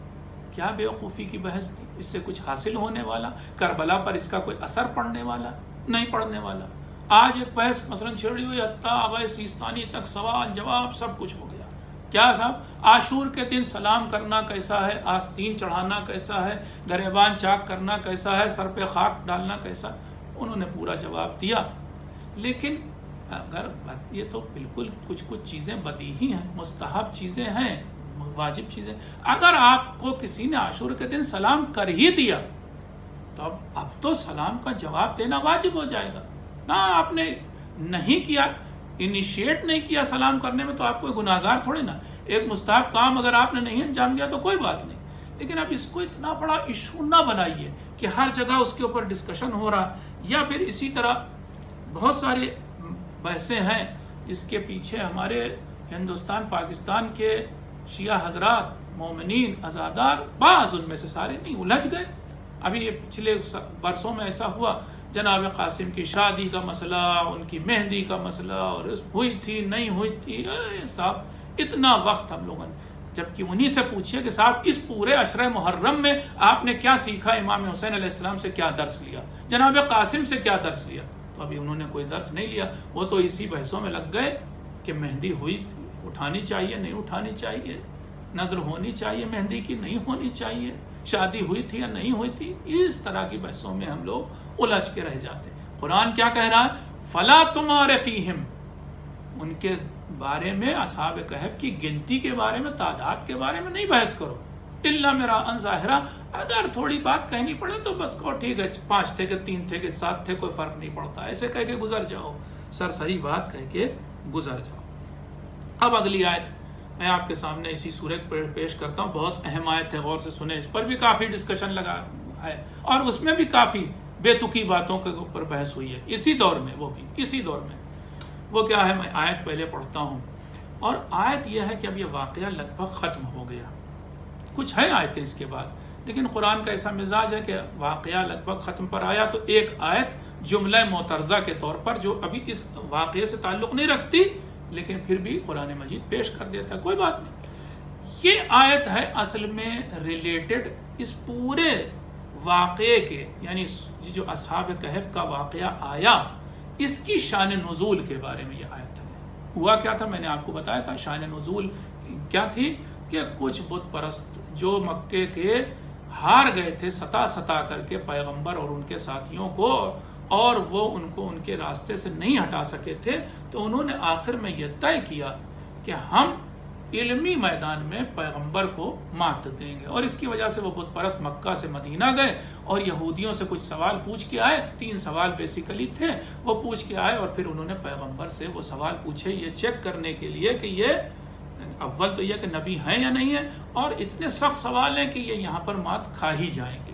کیا بیوقوفی کی بحث تھی؟ اس سے کچھ حاصل ہونے والا, کربلا پر اس کا کوئی اثر پڑنے والا نہیں پڑنے والا. آج ایک بحث مثلا چھڑی ہوئی حتیٰ آغا سیستانی تک سوال جواب سب کچھ ہو گیا. کیا صاحب عاشور کے دن سلام کرنا کیسا ہے, آستین چڑھانا کیسا ہے, گریبان چاک کرنا کیسا ہے, سر پہ خاک ڈالنا کیسا. انہوں نے پورا جواب دیا. لیکن اگر یہ تو بالکل کچھ چیزیں بدیہی ہیں, مستحب چیزیں ہیں, واجب چیزیں. اگر آپ کو کسی نے عاشور کے دن سلام کر ہی دیا تو اب تو سلام کا جواب دینا واجب ہو جائے گا نا. آپ نے نہیں کیا، انیشیٹ نہیں کیا سلام کرنے میں، تو آپ کوئی گناہگار تھوڑے نا. ایک مستحب کام اگر آپ نے نہیں انجام دیا تو کوئی بات نہیں، لیکن اب اس کو اتنا بڑا ایشو نہ بنائیے کہ ہر جگہ اس کے اوپر ڈسکشن ہو رہا. یا پھر اسی طرح بہت سارے بحثیں ہیں جس کے پیچھے ہمارے ہندوستان پاکستان کے شیعہ حضرات، مومنین، عزادار، بعض ان میں سے سارے نہیں الجھ گئے. ابھی یہ پچھلے برسوں میں ایسا ہوا، جناب قاسم کی شادی کا مسئلہ، ان کی مہندی کا مسئلہ، اور ہوئی تھی نہیں ہوئی تھی. صاحب اتنا وقت ہم لوگوں نے، جبکہ انہی سے پوچھئے کہ صاحب اس پورے عشرہ محرم میں آپ نے کیا سیکھا، امام حسین علیہ السلام سے کیا درس لیا، جناب قاسم سے کیا درس لیا. تو ابھی انہوں نے کوئی درس نہیں لیا، وہ تو اسی بحثوں میں لگ گئے کہ مہندی ہوئی تھی، اٹھانی چاہیے نہیں اٹھانی چاہیے، نظر ہونی چاہیے مہندی کی نہیں ہونی چاہیے، شادی ہوئی تھی یا نہیں ہوئی تھی. اس طرح کی بحثوں میں ہم لوگ الجھ کے رہ جاتے ہیں. قرآن کیا کہہ رہا ہے؟ فلا تمار فیہم، ان کے بارے میں، اصحاب کہف کی گنتی کے بارے میں، تعداد کے بارے میں نہیں بحث کرو. الا میرا ان ظاہرہ، اگر تھوڑی بات کہنی پڑے تو بس کہو ٹھیک ہے، 5 تھے کہ 3 تھے کہ 7 تھے، کوئی فرق نہیں پڑتا، ایسے کہہ کے گزر جاؤ، سرسری بات کہہ کے گزر جاؤ. اب اگلی آیت میں آپ کے سامنے اسی سورہ پیش کرتا ہوں. بہت اہم آیت ہے، غور سے سنیں. اس پر بھی کافی ڈسکشن لگا ہے اور اس میں بھی کافی بے تکی باتوں کے اوپر بحث ہوئی ہے اسی دور میں. وہ بھی اسی دور میں وہ کیا ہے، میں آیت پہلے پڑھتا ہوں. اور آیت یہ ہے کہ اب یہ واقعہ لگ بھگ ختم ہو گیا. کچھ ہے آیتیں اس کے بعد، لیکن قرآن کا ایسا مزاج ہے کہ واقعہ لگ بھگ ختم پر آیا تو ایک آیت جملہ معترضہ کے طور پر، جو ابھی اس واقعے سے تعلق نہیں رکھتی لیکن پھر بھی قرآن مجید پیش کر دیتا ہے، کوئی بات نہیں. یہ آیت ہے اصل میں ریلیٹڈ اس پورے واقعے کے، یعنی جو اصحاب کہف کا واقعہ آیا اس کی شان نزول کے بارے میں یہ آیت ہے. ہوا کیا تھا، میں نے آپ کو بتایا تھا شان نزول کیا تھی، کہ کچھ بت پرست جو مکے کے ہار گئے تھے ستا کر کے پیغمبر اور ان کے ساتھیوں کو، اور وہ ان کو ان کے راستے سے نہیں ہٹا سکے تھے، تو انہوں نے آخر میں یہ طے کیا کہ ہم علمی میدان میں پیغمبر کو مات دیں گے. اور اس کی وجہ سے وہ بت پرست مکہ سے مدینہ گئے اور یہودیوں سے کچھ سوال پوچھ کے آئے. 3 سوال بیسیکلی تھے، وہ پوچھ کے آئے اور پھر انہوں نے پیغمبر سے وہ سوال پوچھے یہ چیک کرنے کے لیے کہ یہ اول تو یہ کہ نبی ہیں یا نہیں ہیں، اور اتنے سخت سوال ہیں کہ یہ یہاں پر مات کھا ہی جائیں گے.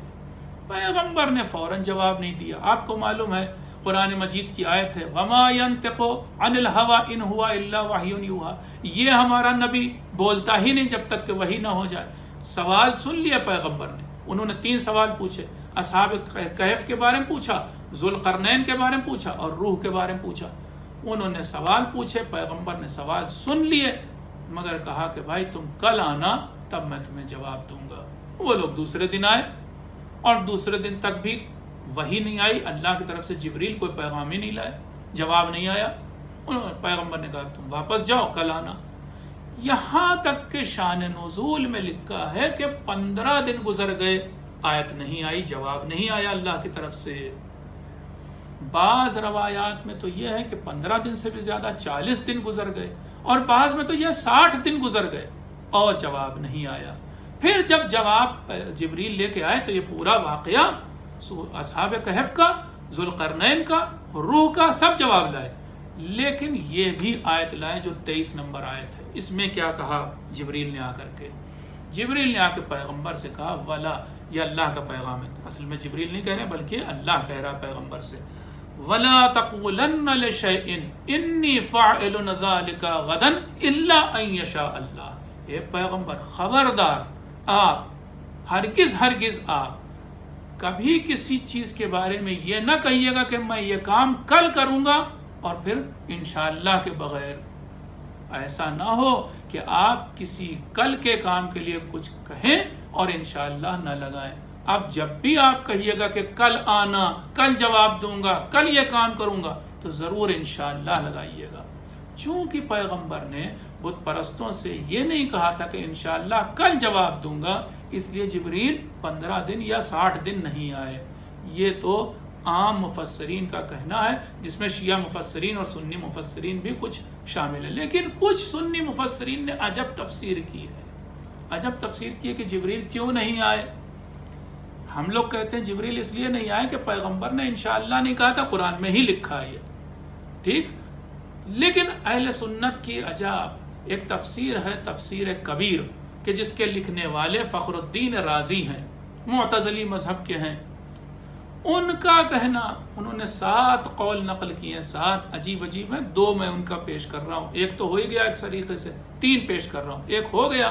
پیغمبر نے فوراً جواب نہیں دیا. آپ کو معلوم ہے قرآن مجید کی آیت ہے وَمَا يَنْتِقُ عَنِ الْهَوَىٰ إِنْ هُوَ إِلَّا وَحْيٌ يُوحَىٰ، یہ ہمارا نبی بولتا ہی نہیں جب تک کہ وحی نہ ہو جائے. سوال سن لیا پیغمبر نے. انہوں نے 3 سوال پوچھے، اصحاب کہف کے بارے میں پوچھا، ذوالقرنین کے بارے میں پوچھا اور روح کے بارے میں پوچھا. انہوں نے سوال پوچھے، پیغمبر نے سوال سن لیے، مگر کہا کہ بھائی تم کل آنا تب میں تمہیں جواب دوں گا. وہ لوگ دوسرے دن آئے اور دوسرے دن تک بھی وحی نہیں آئی، اللہ کی طرف سے جبریل کوئی پیغام ہی نہیں لائے، جواب نہیں آیا. پیغمبر نے کہا تم واپس جاؤ کل آنا. یہاں تک کہ شان نزول میں لکھا ہے کہ 15 دن گزر گئے، آیت نہیں آئی، جواب نہیں آیا اللہ کی طرف سے. بعض روایات میں تو یہ ہے کہ 15 دن سے بھی زیادہ 40 دن گزر گئے، اور بعض میں تو یہ 60 دن گزر گئے اور جواب نہیں آیا. پھر جب جواب جبریل لے کے آئے تو یہ پورا واقعہ اصحاب کہف کا، ذوالقرنین کا، روح کا، سب جواب لائے. لیکن یہ بھی آیت لائے جو 23 نمبر آیت ہے. اس میں کیا کہا جبریل نے آ کر کے، جبریل نے آ کے پیغمبر سے کہا ولا، یہ اللہ کا پیغام ہے، اصل میں جبریل نہیں کہہ رہے بلکہ اللہ کہہ رہا پیغمبر سے، وَلَا تَقُولَنَّ لِشَيْءٍ إِنِّي فَاعِلٌ ذَلِكَ غَدًا إِلَّا أَن يَشَاءَ اللَّهُ. اے پیغمبر خبردار، آپ ہرگز آپ کبھی کسی چیز کے بارے میں یہ نہ کہیے گا کہ میں یہ کام کل کروں گا اور پھر انشاءاللہ کے بغیر. ایسا نہ ہو کہ آپ کسی کل کے کام کے لیے کچھ کہیں اور انشاءاللہ نہ لگائیں. اب جب بھی آپ کہیے گا کہ کل آنا، کل جواب دوں گا، کل یہ کام کروں گا، تو ضرور انشاءاللہ لگائیے گا. چونکہ پیغمبر نے بت پرستوں سے یہ نہیں کہا تھا کہ انشاءاللہ کل جواب دوں گا، اس لیے جبریل 15 دن یا 60 دن نہیں آئے. یہ تو عام مفسرین کا کہنا ہے، جس میں شیعہ مفسرین اور سنی مفسرین بھی کچھ شامل ہیں. لیکن کچھ سنی مفسرین نے عجب تفسیر کی ہے، عجب تفسیر کی ہے کہ جبریل کیوں نہیں آئے. ہم لوگ کہتے ہیں جبریل اس لیے نہیں آئے کہ پیغمبر نے انشاءاللہ نہیں کہا تھا، قرآن میں ہی لکھا ہے یہ، ٹھیک. لیکن اہل سنت کی عجاب ایک تفسیر ہے، تفسیر کبیر، کہ جس کے لکھنے والے فخر الدین رازی ہیں، معتزلی مذہب کے ہیں. ان کا کہنا، انہوں نے 7 قول نقل کیے ہیں، 7 عجیب عجیب ہیں. 2 میں ان کا پیش کر رہا ہوں، ایک تو ہو ہی گیا ایک طریقے سے، 3 پیش کر رہا ہوں. ایک ہو گیا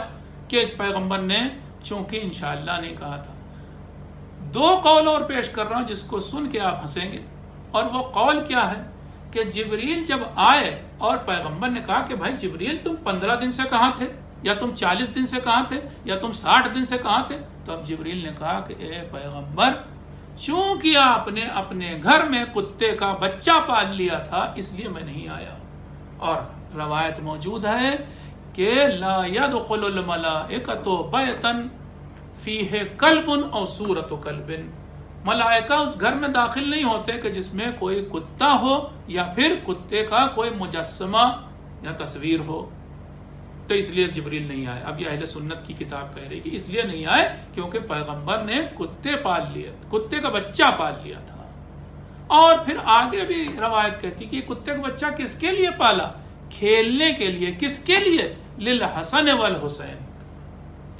کہ پیغمبر نے چونکہ انشاءاللہ نہیں کہا تھا. 2 قول اور پیش کر رہا ہوں جس کو سن کے آپ ہنسیں گے. اور وہ قول کیا ہے کہ جبریل جب آئے اور پیغمبر نے کہا کہ بھائی جبریل تم 15 دن سے کہاں تھے، یا تم 40 دن سے کہاں تھے، یا تم 60 دن سے کہاں تھے، تو اب جبریل نے کہا کہ اے پیغمبر، چونکہ آپ نے اپنے گھر میں کتے کا بچہ پال لیا تھا اس لیے میں نہیں آیا. اور روایت موجود ہے کہ لا يدخل الملائکۃ بیتا فیہ کلب او صورت کلب، ملائکہ اس گھر میں داخل نہیں ہوتے کہ جس میں کوئی کتا ہو یا پھر کتے کا کوئی مجسمہ یا تصویر ہو. تو اس لیے جبریل نہیں آئے. اب یہ اہل سنت کی کتاب کہہ رہی کہ اس لیے نہیں آئے کیونکہ پیغمبر نے کتے پال لیے، کتے کا بچہ پال لیا تھا. اور پھر آگے بھی روایت کہتی کہ یہ کتے کا بچہ کس کے لیے پالا؟ کھیلنے کے لیے. کس کے لیے؟ للحسن والحسین،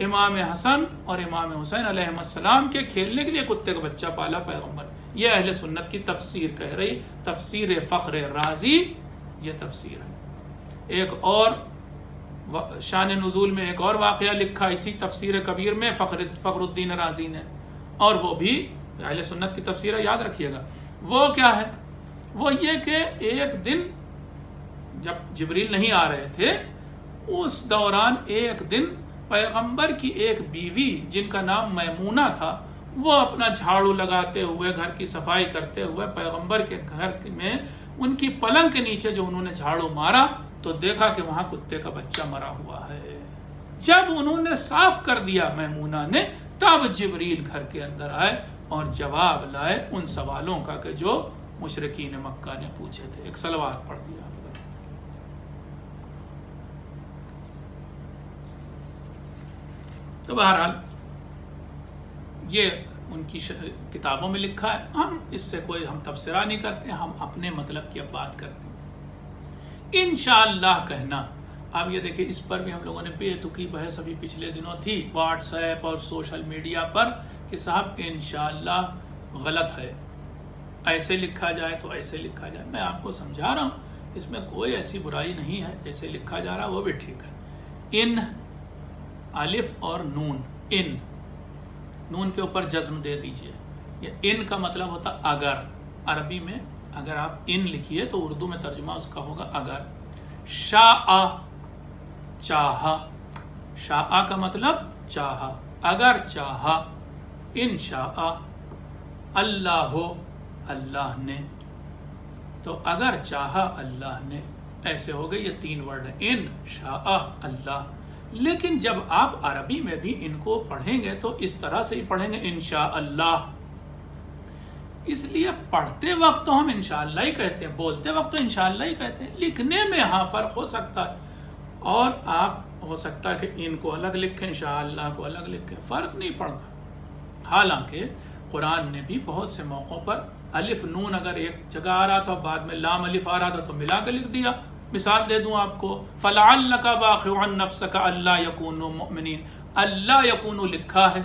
امام حسن اور امام حسین علیہ السلام کے کھیلنے کے لیے کتے کا بچہ پالا پیغمبر. یہ اہل سنت کی تفسیر کہہ رہی، تفسیر فخر رازی یہ تفسیر ہے. ایک اور شان نزول میں ایک اور واقعہ لکھا اسی تفسیر کبیر میں فخر الدین رازی نے، اور وہ بھی اہل سنت کی تفسیر ہے، یاد رکھیے گا. وہ کیا ہے؟ وہ یہ کہ ایک دن جب جبریل نہیں آ رہے تھے اس دوران ایک دن پیغمبر کی ایک بیوی جن کا نام میمونہ تھا، وہ اپنا جھاڑو لگاتے ہوئے گھر کی صفائی کرتے ہوئے پیغمبر کے گھر میں ان کی پلنگ کے نیچے جو انہوں نے جھاڑو مارا تو دیکھا کہ وہاں کتے کا بچہ مرا ہوا ہے. جب انہوں نے صاف کر دیا میمونہ نے، تب جبریل گھر کے اندر آئے اور جواب لائے ان سوالوں کا کہ جو مشرکین مکہ نے پوچھے تھے. ایک صلوات پڑھ دیا. تو بہرحال یہ ان کی کتابوں میں لکھا ہے. ہم اس سے کوئی ہم تبصرہ نہیں کرتے، ہم اپنے مطلب کی اب بات کرتے ہیں. انشاءاللہ کہنا، اب یہ دیکھیں اس پر بھی ہم لوگوں نے بے تکی بحث ابھی پچھلے دنوں تھی واٹس ایپ اور سوشل میڈیا پر کہ صاحب انشاءاللہ غلط ہے، ایسے لکھا جائے تو ایسے لکھا جائے. میں آپ کو سمجھا رہا ہوں اس میں کوئی ایسی برائی نہیں ہے، جیسے لکھا جا رہا وہ بھی ٹھیک ہے. ان الف اور نون، ان نون کے اوپر جزم دے دیجئے. یہ ان کا مطلب ہوتا اگر. عربی میں اگر آپ ان لکھیے تو اردو میں ترجمہ اس کا ہوگا اگر. شاء چاہا، شاء کا مطلب چاہا، اگر چاہا. ان شاء اللہ ہو، اللہ نے، تو اگر چاہا اللہ نے، ایسے ہو گئے. یہ 3 ورڈ ہیں، ان شاء اللہ. لیکن جب آپ عربی میں بھی ان کو پڑھیں گے تو اس طرح سے ہی پڑھیں گے انشاءاللہ. اس لیے پڑھتے وقت تو ہم انشاءاللہ ہی کہتے ہیں، بولتے وقت تو انشاءاللہ ہی کہتے ہیں. لکھنے میں ہاں فرق ہو سکتا ہے، اور آپ ہو سکتا ہے کہ ان کو الگ لکھیں، انشاءاللہ کو الگ لکھیں، فرق نہیں پڑتا. حالانکہ قرآن نے بھی بہت سے موقعوں پر الف نون اگر ایک جگہ آ رہا تھا بعد میں لام الف آ رہا تھا تو ملا کے لکھ دیا. مثال دے دوں آپ کو، فَلَعَلَّكَ بَاخِعٌ نَفْسَكَ أَلَّا يَكُونُوا مُؤْمِنِينَ. اللہ یکونو لکھا ہے،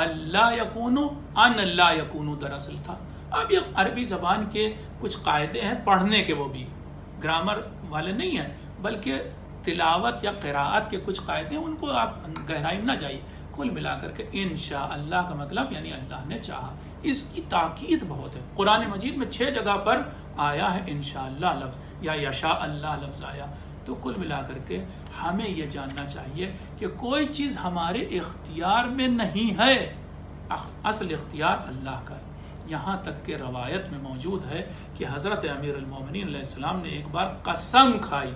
اللہ یکونو ان اللہ یکونو دراصل تھا. اب یہ عربی زبان کے کچھ قاعدے ہیں پڑھنے کے، وہ بھی گرامر والے نہیں ہیں بلکہ تلاوت یا قراءت کے کچھ قاعدے ہیں، ان کو آپ گہرائی میں نہ جائیے. کل ملا کر کے انشاءاللہ کا مطلب یعنی اللہ نے چاہا. اس کی تاکید بہت ہے. قرآن مجید میں 6 جگہ پر آیا ہے انشاءاللہ لفظ، یا یشاء اللہ لفظ آیا. تو کل ملا کر کے ہمیں یہ جاننا چاہیے کہ کوئی چیز ہمارے اختیار میں نہیں ہے، اصل اختیار اللہ کا ہے. یہاں تک کہ روایت میں موجود ہے کہ حضرت امیر المومنین علیہ السلام نے ایک بار قسم کھائی،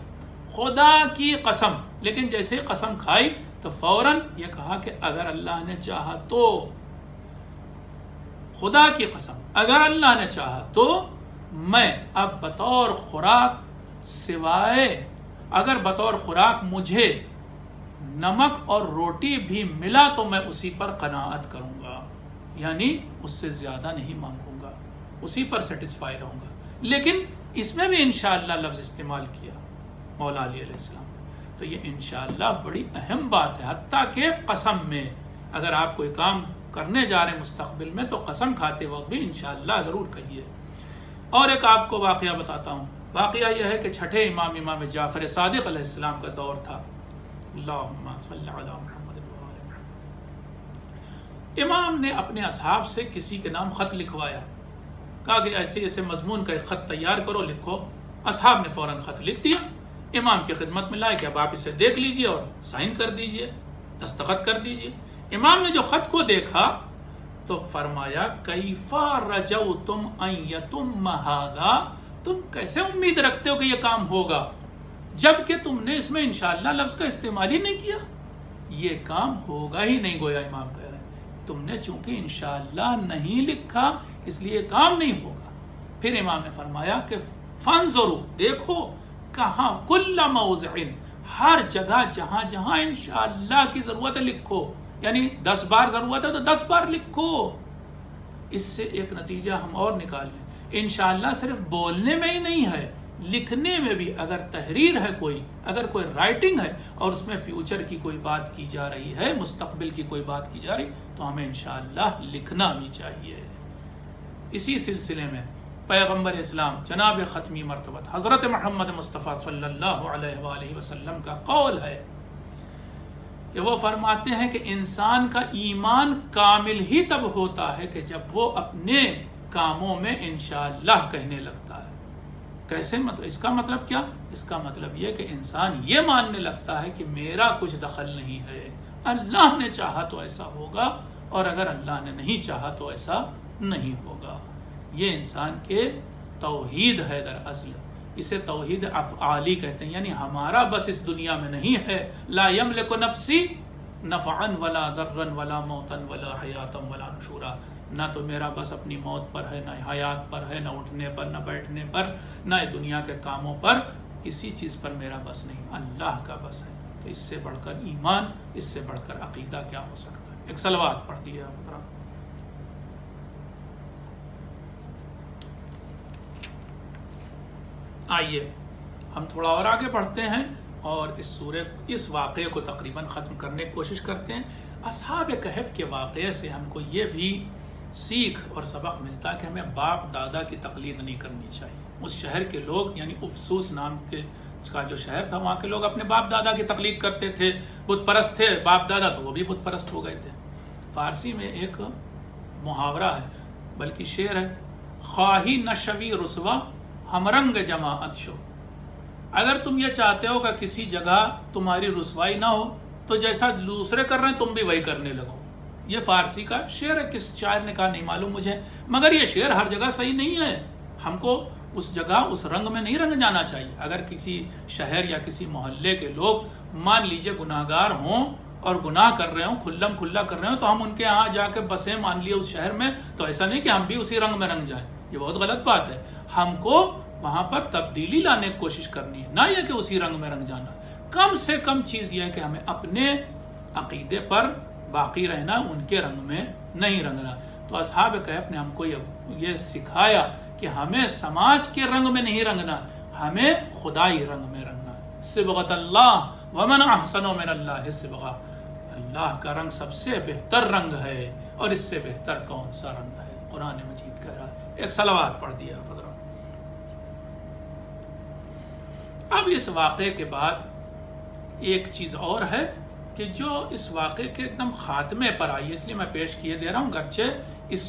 خدا کی قسم، لیکن جیسے ہی قسم کھائی تو فوراً یہ کہا کہ اگر اللہ نے چاہا تو، خدا کی قسم اگر اللہ نے چاہا تو میں اب بطور خوراک سوائے، اگر بطور خوراک مجھے نمک اور روٹی بھی ملا تو میں اسی پر قناعت کروں گا. یعنی اس سے زیادہ نہیں مانگوں گا، اسی پر سیٹسفائی رہوں گا۔ لیکن اس میں بھی انشاءاللہ لفظ استعمال کیا مولا علی علیہ السلام نے، تو یہ انشاءاللہ بڑی اہم بات ہے۔ حتیٰ کہ قسم میں اگر آپ کوئی کام کرنے جا رہے ہیں مستقبل میں تو قسم کھاتے وقت بھی انشاءاللہ ضرور کہیے۔ اور ایک آپ کو واقعہ بتاتا ہوں، واقعہ یہ ہے کہ چھٹے امام جعفر صادق علیہ السلام کا دور تھا۔ اللہم صلی علی محمد و آل محمد۔ امام نے اپنے اصحاب سے کسی کے نام خط لکھوایا، کہا کہ ایسے ایسے مضمون کا ایک خط تیار کرو، لکھو۔ اصحاب نے فوراً خط لکھ دیا، امام کی خدمت میں لائے کہ اب آپ اسے دیکھ لیجئے اور سائن کر دیجئے، دستخط کر دیجئے۔ امام نے جو خط کو دیکھا تو فرمایا کیفا رجوتم ان یتم ھذا، تم کیسے امید رکھتے ہو کہ یہ کام ہوگا جبکہ تم نے اس میں انشاءاللہ لفظ کا استعمال ہی نہیں کیا؟ یہ کام ہوگا ہی نہیں، گویا امام کہہ رہے ہیں تم نے چونکہ انشاءاللہ نہیں لکھا اس لیے کام نہیں ہوگا۔ پھر امام نے فرمایا کہ فانظروا، دیکھو، کہاں کل موضع، ہر جگہ جہاں جہاں انشاءاللہ کی ضرورت ہے لکھو، یعنی 10 بار ضرورت ہے تو 10 بار لکھو۔ اس سے ایک نتیجہ ہم اور نکال لیں، انشاءاللہ صرف بولنے میں ہی نہیں ہے، لکھنے میں بھی اگر تحریر ہے کوئی، اگر کوئی رائٹنگ ہے اور اس میں فیوچر کی کوئی بات کی جا رہی ہے، مستقبل کی کوئی بات کی جا رہی، تو ہمیں انشاءاللہ لکھنا بھی چاہیے۔ اسی سلسلے میں پیغمبر اسلام جناب ختمی مرتبہ حضرت محمد مصطفیٰ صلی اللہ علیہ وآلہ وسلم کا قول ہے کہ وہ فرماتے ہیں کہ انسان کا ایمان کامل ہی تب ہوتا ہے کہ جب وہ اپنے کاموں میں انشاءاللہ کہنے لگتا ہے۔ کیسے مطلب؟ اس کا مطلب کیا؟ اس کا مطلب یہ کہ انسان یہ ماننے لگتا ہے کہ میرا کچھ دخل نہیں ہے، اللہ نے چاہا تو ایسا ہوگا اور اگر اللہ نے نہیں چاہا تو ایسا نہیں ہوگا۔ یہ انسان کے توحید ہے دراصل، اسے توحید افعالی کہتے ہیں، یعنی ہمارا بس اس دنیا میں نہیں ہے۔ لا یملک نفسی نفعا ولا ضرا ولا موتا ولا حیاتا ولا نشورا، نہ تو میرا بس اپنی موت پر ہے، نہ حیات پر ہے، نہ اٹھنے پر، نہ بیٹھنے پر، نہ دنیا کے کاموں پر، کسی چیز پر میرا بس نہیں، اللہ کا بس ہے۔ تو اس سے بڑھ کر ایمان، اس سے بڑھ کر عقیدہ کیا ہو سکتا ہے؟ ایک صلوات پڑھ دیا آپ۔ آئیے ہم تھوڑا اور آگے بڑھتے ہیں اور اس واقعے کو تقریباً ختم کرنے کی کوشش کرتے ہیں۔ اصحاب کہف کے واقعے سے ہم کو یہ بھی سیکھ اور سبق ملتا ہے کہ ہمیں باپ دادا کی تقلید نہیں کرنی چاہیے۔ اس شہر کے لوگ، یعنی افسوس نام کا جو شہر تھا، وہاں کے لوگ اپنے باپ دادا کی تقلید کرتے تھے، بت پرست تھے باپ دادا، تو وہ بھی بت پرست ہو گئے تھے۔ فارسی میں ایک محاورہ ہے، بلکہ شعر ہے، خواہی نشوی رسوا ہم رنگ جماعت شو، اگر تم یہ چاہتے ہو کہ کسی جگہ تمہاری رسوائی نہ ہو تو جیسا دوسرے کر رہے ہیں تم بھی وہی کرنے لگو۔ یہ فارسی کا شعر ہے، کس شاعر نے کہا نہیں معلوم مجھے، مگر یہ شعر ہر جگہ صحیح نہیں ہے۔ ہم کو اس جگہ اس رنگ میں نہیں رنگ جانا چاہیے۔ اگر کسی شہر یا کسی محلے کے لوگ مان لیجئے گناہگار ہوں اور گناہ کر رہے ہوں، کھلم کھلا کر رہے ہوں، تو ہم ان کے ہاں جا کے بسیں مان لیے اس شہر میں، تو ایسا نہیں کہ ہم بھی اسی رنگ میں رنگ جائیں، یہ بہت غلط بات ہے۔ ہم کو وہاں پر تبدیلی لانے کی کوشش کرنی ہے، نہ یہ کہ اسی رنگ میں رنگ جانا۔ کم سے کم چیز یہ ہے کہ ہمیں اپنے عقیدے پر باقی رہنا، ان کے رنگ میں نہیں رنگنا۔ تو اصحاب کہف نے ہم کو یہ سکھایا کہ ہمیں سماج کے رنگ میں نہیں رنگنا، ہمیں خدائی رنگ میں رنگنا۔ صبغۃ اللہ ومن احسن من اللہ صبغہ، اللہ کا رنگ سب سے بہتر رنگ ہے، اور اس سے بہتر کون سا رنگ ہے؟ قرآن مجید کہہ رہا ہے۔ ایک صلوات پڑھ دیا حضرات۔ اب اس واقعے کے بعد ایک چیز اور ہے کہ جو اس واقعے کے ایک دم خاتمے پر آئی، اس لیے میں پیش کیے دے رہا ہوں، گرچہ اس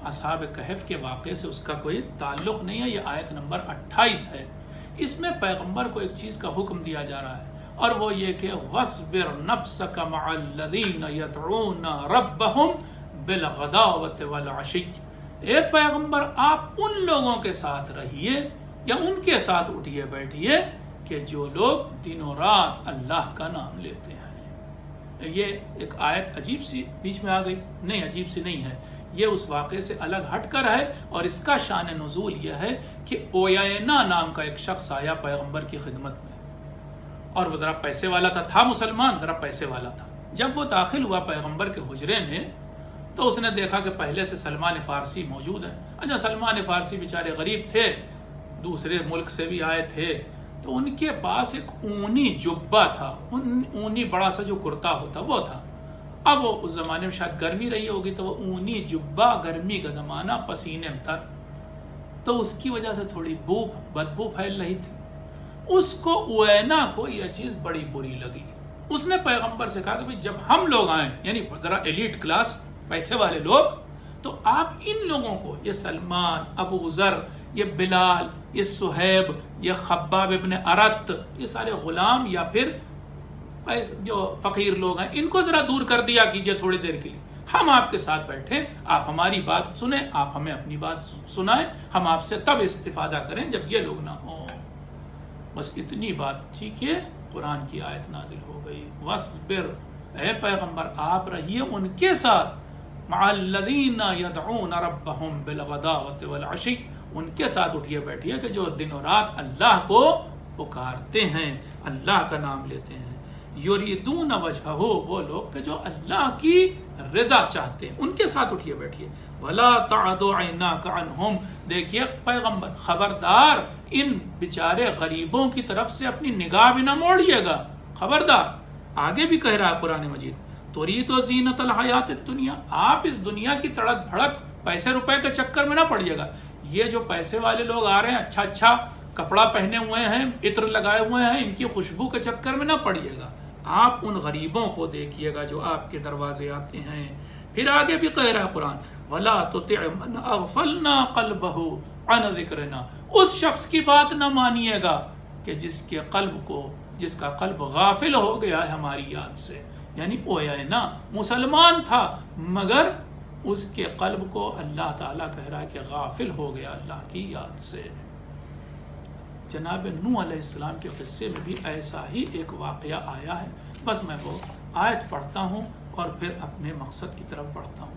اصحاب کہف کے واقعے سے اس کا کوئی تعلق نہیں ہے۔ یہ آیت نمبر 28 ہے، اس میں پیغمبر کو ایک چیز کا حکم دیا جا رہا ہے، اور وہ یہ کہ وَاصْبِرْ نَفْسَكَ مَعَ الَّذِينَ يَدْعُونَ رَبَّهُمْ بِالْغَدَاوَةِ وَالْعَشِيِّ، اے پیغمبر آپ ان لوگوں کے ساتھ رہیے یا ان کے ساتھ اٹھیے بیٹھیے کہ جو لوگ دن و رات اللہ کا نام لیتے ہیں۔ یہ ایک آیت عجیب سی بیچ میں آ گئی، نہیں عجیب سی نہیں ہے، یہ اس واقعے سے الگ ہٹ کر ہے، اور اس کا شان نزول یہ ہے کہ اویینا نام کا ایک شخص آیا پیغمبر کی خدمت میں، اور وہ ذرا پیسے والا تھا مسلمان، ذرا پیسے والا تھا۔ جب وہ داخل ہوا پیغمبر کے حجرے میں تو اس نے دیکھا کہ پہلے سے سلمان فارسی موجود ہے. اچھا سلمان فارسی بیچارے غریب تھے, دوسرے ملک سے بھی آئے تھے, تو ان کے پاس ایک اونی جبہ تھا, اونی بڑا سا جو کرتا ہوتا وہ تھا. اب وہ اس زمانے میں شاید گرمی رہی ہوگی, تو وہ اونی جبہ, گرمی کا زمانہ, پسینے میں تر, تو اس کی وجہ سے تھوڑی بدبو پھیل رہی تھی. اس کو اوینا کو یہ چیز بڑی بری لگی. اس نے پیغمبر سے کہا کہ بھئی جب ہم لوگ آئیں, یعنی ذرا ایلیٹ کلاس, پیسے والے لوگ, تو آپ ان لوگوں کو, یہ سلمان, ابو ذر, یہ بلال, یہ صہیب, یہ خباب ابن ارت, یہ سارے غلام یا پھر جو فقیر لوگ ہیں, ان کو ذرا دور کر دیا کیجئے تھوڑی دیر کے لیے. ہم آپ کے ساتھ بیٹھیں, آپ ہماری بات سنیں, آپ ہمیں اپنی بات سنائیں, ہم آپ سے تب استفادہ کریں جب یہ لوگ نہ ہوں. بس اتنی بات ٹھیک ہے, قرآن کی آیت نازل ہو گئی, وَاصْبِرْ, اے پیغمبر آپ رہیے ان کے ساتھ, مع الذین یدعون ربہم بالغداوۃ والعشی, ان کے ساتھ اٹھیے بیٹھیے کہ جو دن و رات اللہ کو پکارتے ہیں, اللہ کا نام لیتے ہیں. یریدون وجہہ, وہ لوگ کہ جو اللہ کی رضا چاہتے ہیں, ان کے ساتھ اٹھیے بیٹھیے. ولا تعد عیناک عنہم, دیکھیے پیغمبر خبردار ان بیچارے غریبوں کی طرف سے اپنی نگاہ بھی نہ موڑیے گا, خبردار. آگے بھی کہہ رہا ہے قرآن مجید, ترید زینت الحیات الدنیا, آپ اس دنیا کی تڑک بھڑک پیسے روپے کے چکر میں نہ پڑیے گا. یہ جو پیسے والے لوگ آ رہے ہیں, اچھا اچھا کپڑا پہنے ہوئے ہیں, عطر لگائے ہوئے ہیں, ان کی خوشبو کے چکر میں نہ پڑیے گا. آپ ان غریبوں کو دیکھیے گا جو آپ کے دروازے آتے ہیں. پھر آگے بھی کہہ رہا ہے قرآن, وَلَا تُطِعْ مَنْ أَغْفَلْنَا قَلْبَهُ عَنْ ذِكْرِنَا, اس شخص کی بات نہ مانیے گا کہ جس کا قلب غافل ہو گیا ہے ہماری یاد سے. یعنی اوینا مسلمان تھا مگر اس کے قلب کو اللہ تعالیٰ کہہ رہا ہے کہ غافل ہو گیا اللہ کی یاد سے. جناب نوح علیہ السلام کے قصے میں بھی ایسا ہی ایک واقعہ آیا ہے. بس میں وہ آیت پڑھتا ہوں اور پھر اپنے مقصد کی طرف بڑھتا ہوں.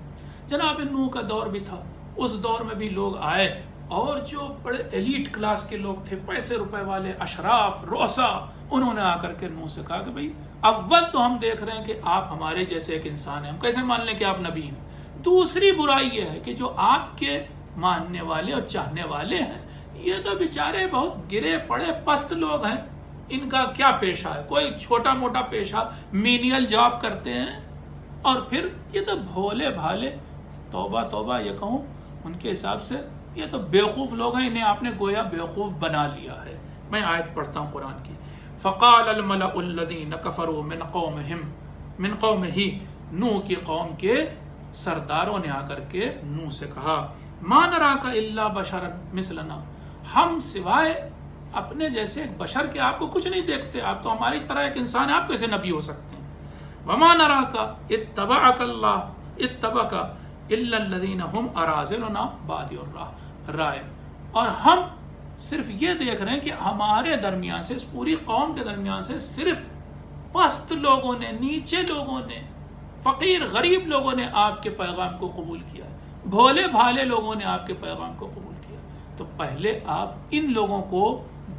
جناب نوح کا دور بھی تھا, اس دور میں بھی لوگ آئے, اور جو بڑے ایلیٹ کلاس کے لوگ تھے, پیسے روپے والے, اشراف, رؤسا, انہوں نے آ کر کے نوح سے کہا کہ بھئی اول تو ہم دیکھ رہے ہیں کہ آپ ہمارے جیسے ایک انسان ہیں, ہم کیسے مان لیں کہ آپ نبی ہیں. دوسری برائی یہ ہے کہ جو آپ کے ماننے والے اور چاہنے والے ہیں, یہ تو بیچارے بہت گرے پڑے پست لوگ ہیں. ان کا کیا پیشہ ہے, کوئی چھوٹا موٹا پیشہ, مینیل جاب کرتے ہیں, اور پھر یہ تو بھولے بھالے, توبہ توبہ یہ کہوں ان کے حساب سے یہ تو بیوقوف لوگ ہیں, انہیں آپ نے گویا بیوقوف بنا لیا ہے. میں آیت پڑھتا ہوں قرآن کی. فقال الملأ الذین کفروا من قومہ, نوح کی قوم کے سرداروں نے آ کر کے نوح سے کہا, ما نراک الا بشرا مثلنا, ہم سوائے اپنے جیسے ایک بشر کے آپ کو کچھ نہیں دیکھتے, آپ تو ہماری طرح ایک انسان ہیں, آپ کیسے نبی ہو سکتے ہیں. وما نراک اتبعک الا الذین هم اراذلنا بادی الرائے, اور ہم صرف یہ دیکھ رہے ہیں کہ ہمارے درمیان سے, اس پوری قوم کے درمیان سے صرف پست لوگوں نے, نیچے لوگوں نے, فقیر غریب لوگوں نے آپ کے پیغام کو قبول کیا, بھولے بھالے لوگوں نے آپ کے پیغام کو قبول کیا. تو پہلے آپ ان لوگوں کو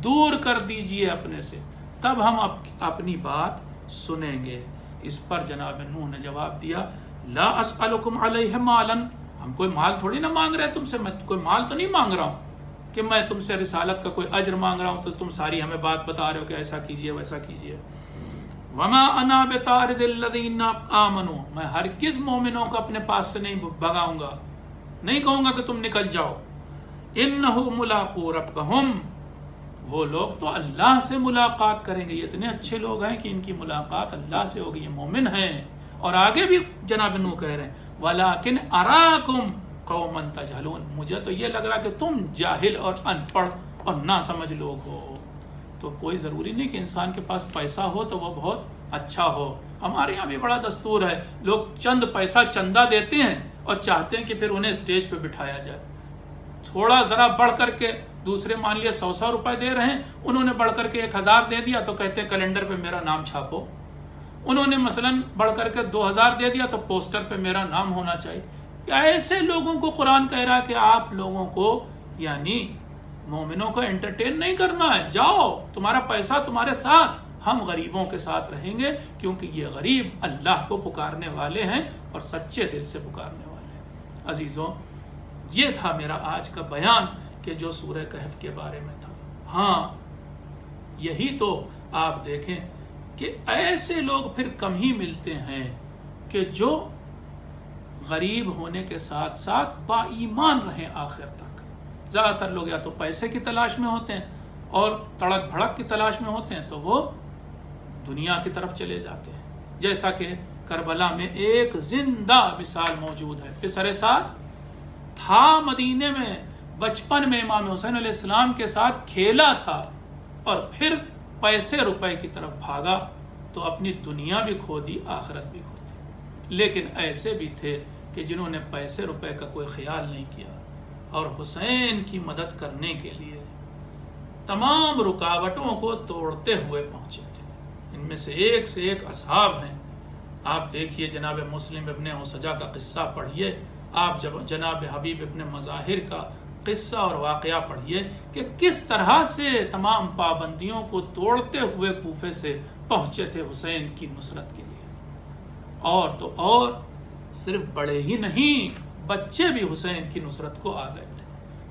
دور کر دیجئے اپنے سے, تب ہم اپنی بات سنیں گے. اس پر جناب نوح نے جواب دیا, لا اسألکم علیہ مالا, ہم کوئی مال تھوڑی نہ مانگ رہے تم سے, میں کوئی مال تو نہیں مانگ رہا ہوں کہ میں تم سے رسالت کا کوئی اجر مانگ رہا ہوں تو تم ساری ہمیں بات بتا رہے ہو کہ ایسا کیجئے ویسا کیجئے. وما انا بطارد الذین آمنوا, میں ہرگز مومنوں کو اپنے پاس سے نہیں بھگاؤں گا, نہیں کہوں گا کہ تم نکل جاؤ. انہ ملاقو ربہم, وہ لوگ تو اللہ سے ملاقات کریں گے, یہ اتنے اچھے لوگ ہیں کہ ان کی ملاقات اللہ سے ہوگی, یہ مومن ہیں. اور آگے بھی جناب نوح کہہ رہے ہیں, ولیکن اراکم قوما تجہلون, مجھے تو یہ لگ رہا کہ تم جاہل اور ان پڑھ اور نہ سمجھ لوگ ہو. تو کوئی ضروری نہیں کہ انسان کے پاس پیسہ ہو تو وہ بہت اچھا ہو. ہمارے یہاں بھی بڑا دستور ہے, لوگ چند پیسہ چندہ دیتے ہیں اور چاہتے ہیں کہ پھر انہیں اسٹیج پہ بٹھایا جائے. تھوڑا ذرا بڑھ کر کے, دوسرے مان لیے 100 روپے دے رہے ہیں, انہوں نے بڑھ کر کے 1000 دے دیا تو کہتے ہیں کیلنڈر پہ میرا نام چھاپو. انہوں نے مثلا بڑھ کر کے 2000 دے دیا تو پوسٹر پہ میرا نام ہونا چاہیے. ایسے لوگوں کو قرآن کہہ رہا ہے کہ آپ لوگوں کو, یعنی مومنوں کو انٹرٹین نہیں کرنا ہے. جاؤ, تمہارا پیسہ تمہارے ساتھ, ہم غریبوں کے ساتھ رہیں گے، کیونکہ یہ غریب اللہ کو پکارنے والے ہیں اور سچے دل سے پکارنے والے ہیں۔ عزیزوں، یہ تھا میرا آج کا بیان کہ جو سورہ کہف کے بارے میں تھا۔ ہاں، یہی تو آپ دیکھیں کہ ایسے لوگ پھر کم ہی ملتے ہیں کہ جو غریب ہونے کے ساتھ ساتھ با ایمان رہیں آخر تک۔ زیادہ تر لوگ یا تو پیسے کی تلاش میں ہوتے ہیں اور تڑک بھڑک کی تلاش میں ہوتے ہیں، تو وہ دنیا کی طرف چلے جاتے ہیں۔ جیسا کہ کربلا میں ایک زندہ مثال موجود ہے، پسر سعد تھا مدینے میں، بچپن میں امام حسین علیہ السلام کے ساتھ کھیلا تھا اور پھر پیسے روپے کی طرف بھاگا تو اپنی دنیا بھی کھو دی، آخرت بھی کھو دی۔ لیکن ایسے بھی تھے کہ جنہوں نے پیسے روپے کا کوئی خیال نہیں کیا اور حسین کی مدد کرنے کے لیے تمام رکاوٹوں کو توڑتے ہوئے پہنچے تھے۔ ان میں سے ایک اصحاب ہیں۔ آپ دیکھیے جناب مسلم ابن اسجہ کا قصہ پڑھیے، آپ جب جناب حبیب ابن مظاہر کا قصہ اور واقعہ پڑھیے کہ کس طرح سے تمام پابندیوں کو توڑتے ہوئے کوفے سے پہنچے تھے حسین کی نصرت کے لیے۔ اور تو اور صرف بڑے ہی نہیں، بچے بھی حسین کی نصرت کو آ گئے تھے۔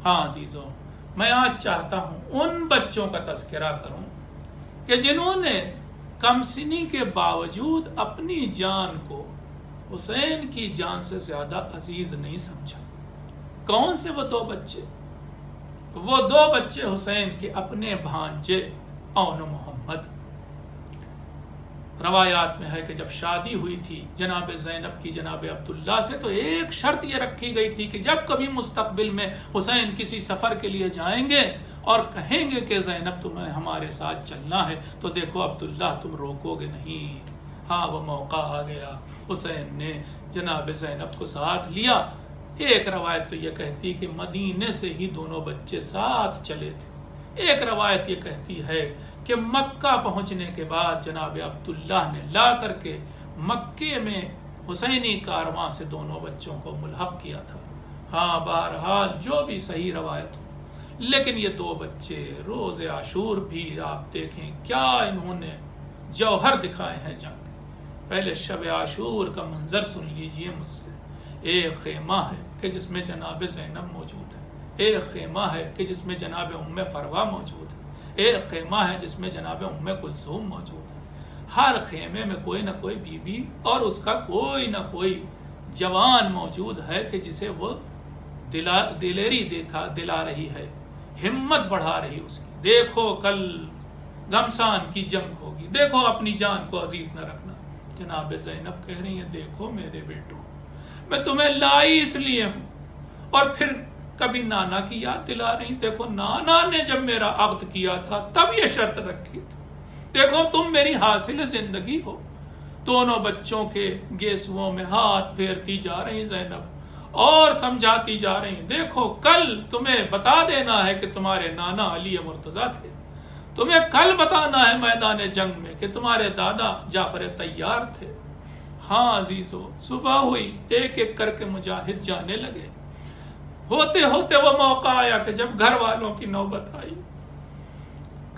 ہاں عزیزوں، میں آج چاہتا ہوں ان بچوں کا تذکرہ کروں کہ جنہوں نے کم سنی کے باوجود اپنی جان کو حسین کی جان سے زیادہ عزیز نہیں سمجھا۔ کون سے وہ دو بچے؟ وہ دو بچے حسین کے اپنے بھانجے اون محمد۔ روایات میں ہے کہ جب شادی ہوئی تھی جناب زینب کی جناب عبداللہ سے، تو ایک شرط یہ رکھی گئی تھی کہ جب کبھی مستقبل میں حسین کسی سفر کے لیے جائیں گے اور کہیں گے کہ زینب تمہیں ہمارے ساتھ چلنا ہے، تو دیکھو عبداللہ تم روکو گے نہیں۔ ہاں، وہ موقع آ گیا، حسین نے جناب زینب کو ساتھ لیا۔ ایک روایت تو یہ کہتی کہ مدینے سے ہی دونوں بچے ساتھ چلے تھے۔ ایک روایت یہ کہتی ہے کہ مکہ پہنچنے کے بعد جناب عبداللہ نے لا کر کے مکے میں حسینی کارواں سے دونوں بچوں کو ملحق کیا تھا۔ ہاں، بہرحال جو بھی صحیح روایت ہو، لیکن یہ دو بچے روز عاشور بھی آپ دیکھیں کیا انہوں نے جوہر دکھائے ہیں جنگ۔ پہلے شب عاشور کا منظر سن لیجئے مجھ سے۔ ایک خیمہ ہے کہ جس میں جناب زینب موجود ہے، ایک خیمہ ہے کہ جس میں جناب ام فروا موجود ہے، ایک خیمہ ہے جس میں جناب ام کلثوم موجود ہے۔ ہر خیمے میں کوئی نہ کوئی بی بی اور اس کا کوئی نہ کوئی جوان موجود ہے کہ جسے وہ دلیری دلا رہی ہے، ہمت بڑھا رہی اس کی۔ دیکھو کل گھمسان کی جنگ ہوگی، دیکھو اپنی جان کو عزیز نہ رکھنا۔ جناب زینب کہہ رہی ہیں دیکھو میرے بیٹوں، میں تمہیں لائی اس لیے ہوں، اور پھر کبھی نانا کی یاد دلا رہی۔ دیکھو نانا نے جب میرا عقد کیا تھا تب یہ شرط رکھی تھی، دیکھو تم میری حاصل زندگی ہو۔ دونوں بچوں کے گیسوؤں میں ہاتھ پھیرتی جا رہی زینب اور سمجھاتی جا رہی، دیکھو کل تمہیں بتا دینا ہے کہ تمہارے نانا علی مرتضیٰ تھے، تمہیں کل بتانا ہے میدان جنگ میں کہ تمہارے دادا جعفر طیار تھے۔ ہاں عزیزو، صبح ہوئی، ایک ایک کر کے مجاہد جانے لگے۔ ہوتے ہوتے وہ موقع آیا کہ جب گھر والوں کی نوبت آئی۔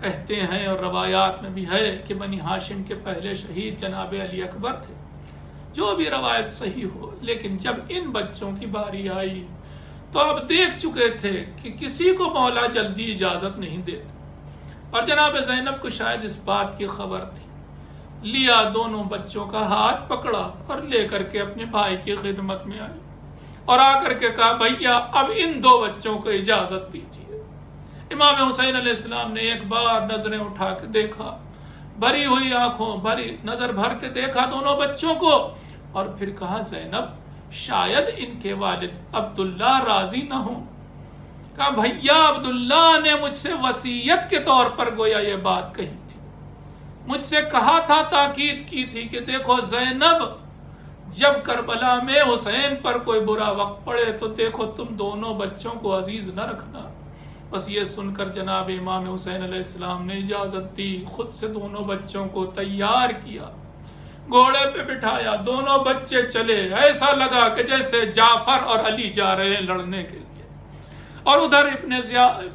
کہتے ہیں اور روایات میں بھی ہے کہ بنی ہاشم کے پہلے شہید جناب علی اکبر تھے، جو بھی روایت صحیح ہو، لیکن جب ان بچوں کی باری آئی تو اب دیکھ چکے تھے کہ کسی کو مولا جلدی اجازت نہیں دیتا، اور جناب زینب کو شاید اس بات کی خبر تھی۔ لیا دونوں بچوں کا ہاتھ پکڑا اور لے کر کے اپنے بھائی کی خدمت میں آئی اور آ کر کے کہا بھیا اب ان دو بچوں کو اجازت دیجیے۔ امام حسین علیہ السلام نے ایک بار نظریں اٹھا کے دیکھا، بھری ہوئی آنکھوں بھری نظر بھر کے دیکھا دونوں بچوں کو، اور پھر کہا زینب شاید ان کے والد عبداللہ راضی نہ ہوں۔ کہا بھیا عبداللہ نے مجھ سے وصیت کے طور پر گویا یہ بات کہی تھی، مجھ سے کہا تھا، تاکید کی تھی کہ دیکھو زینب جب کربلا میں حسین پر کوئی برا وقت پڑے تو دیکھو تم دونوں بچوں کو عزیز نہ رکھنا۔ بس یہ سن کر جناب امام حسین علیہ السلام نے اجازت دی، خود سے دونوں بچوں کو تیار کیا، گھوڑے پہ بٹھایا، دونوں بچے چلے۔ ایسا لگا کہ جیسے جعفر اور علی جا رہے ہیں لڑنے کے لیے۔ اور ادھر ابن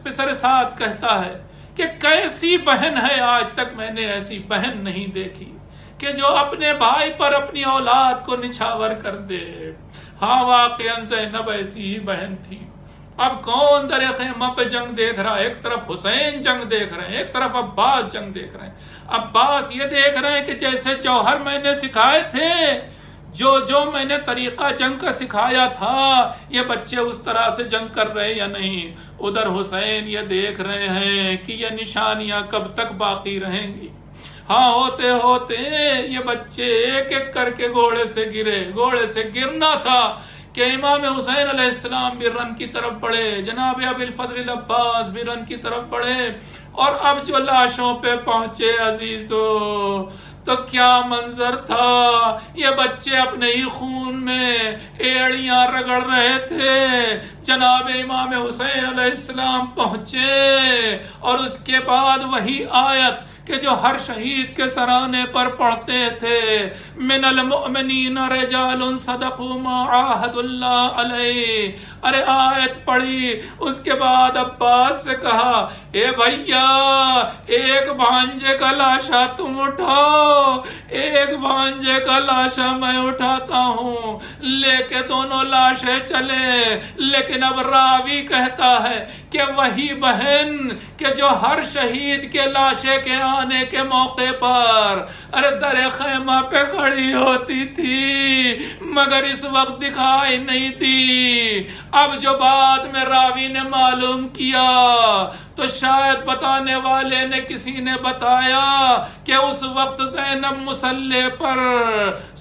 پسر سعد کہتا ہے کہ کہ کیسی بہن ہے، آج تک میں نے ایسی بہن نہیں دیکھی کہ جو اپنے بھائی پر اپنی اولاد کو نچھاور کر دے۔ ہاں واقعاً زینب ایسی ہی بہن تھی۔ اب کون در خیمہ پہ جنگ دیکھ رہا ہے؟ ایک طرف حسین جنگ دیکھ رہے ہیں، ایک طرف عباس جنگ دیکھ رہے ہیں۔ عباس یہ دیکھ رہے ہیں کہ جیسے جوہر میں نے سکھائے تھے، جو میں نے طریقہ جنگ کا سکھایا تھا، یہ بچے اس طرح سے جنگ کر رہے یا نہیں۔ ادھر حسین یہ دیکھ رہے ہیں کہ یہ نشانیاں کب تک باقی رہیں گی۔ ہاں ہوتے ہوتے یہ بچے ایک ایک کر کے گھوڑے سے گرے۔ گھوڑے سے گرنا تھا کہ امام حسین علیہ السلام بھی رن کی طرف بڑھے، جناب ابی الفضل العباس بھی رن کی طرف بڑھے، اور اب جو لاشوں پہ پہنچے عزیزو تو کیا منظر تھا۔ یہ بچے اپنے ہی خون میں ایڑیاں رگڑ رہے تھے۔ جناب امام حسین علیہ السلام پہنچے، اور اس کے بعد وہی آیت کہ جو ہر شہید کے سرانے پر پڑھتے تھے، من المؤمنین رجال صدقوا ما عاہدوا اللہ علیہ، ارے آیت پڑھی۔ اس کے بعد عباس سے کہا، اے بھیا ایک بھانجے کا لاشا تم اٹھاؤ، ایک بھانجے کا لاشا میں اٹھاتا ہوں، لے کے دونوں لاشیں چلے۔ لیکن اب راوی کہتا ہے کہ وہی بہن کہ جو ہر شہید کے لاشے کے آنے کے موقع پر ارے در خیمہ پہ کھڑی ہوتی تھی، مگر اس وقت دکھائی نہیں دی۔ اب جو بعد میں راوی نے معلوم کیا تو شاید بتانے والے نے کسی نے بتایا کہ اس وقت زینب مصلی پر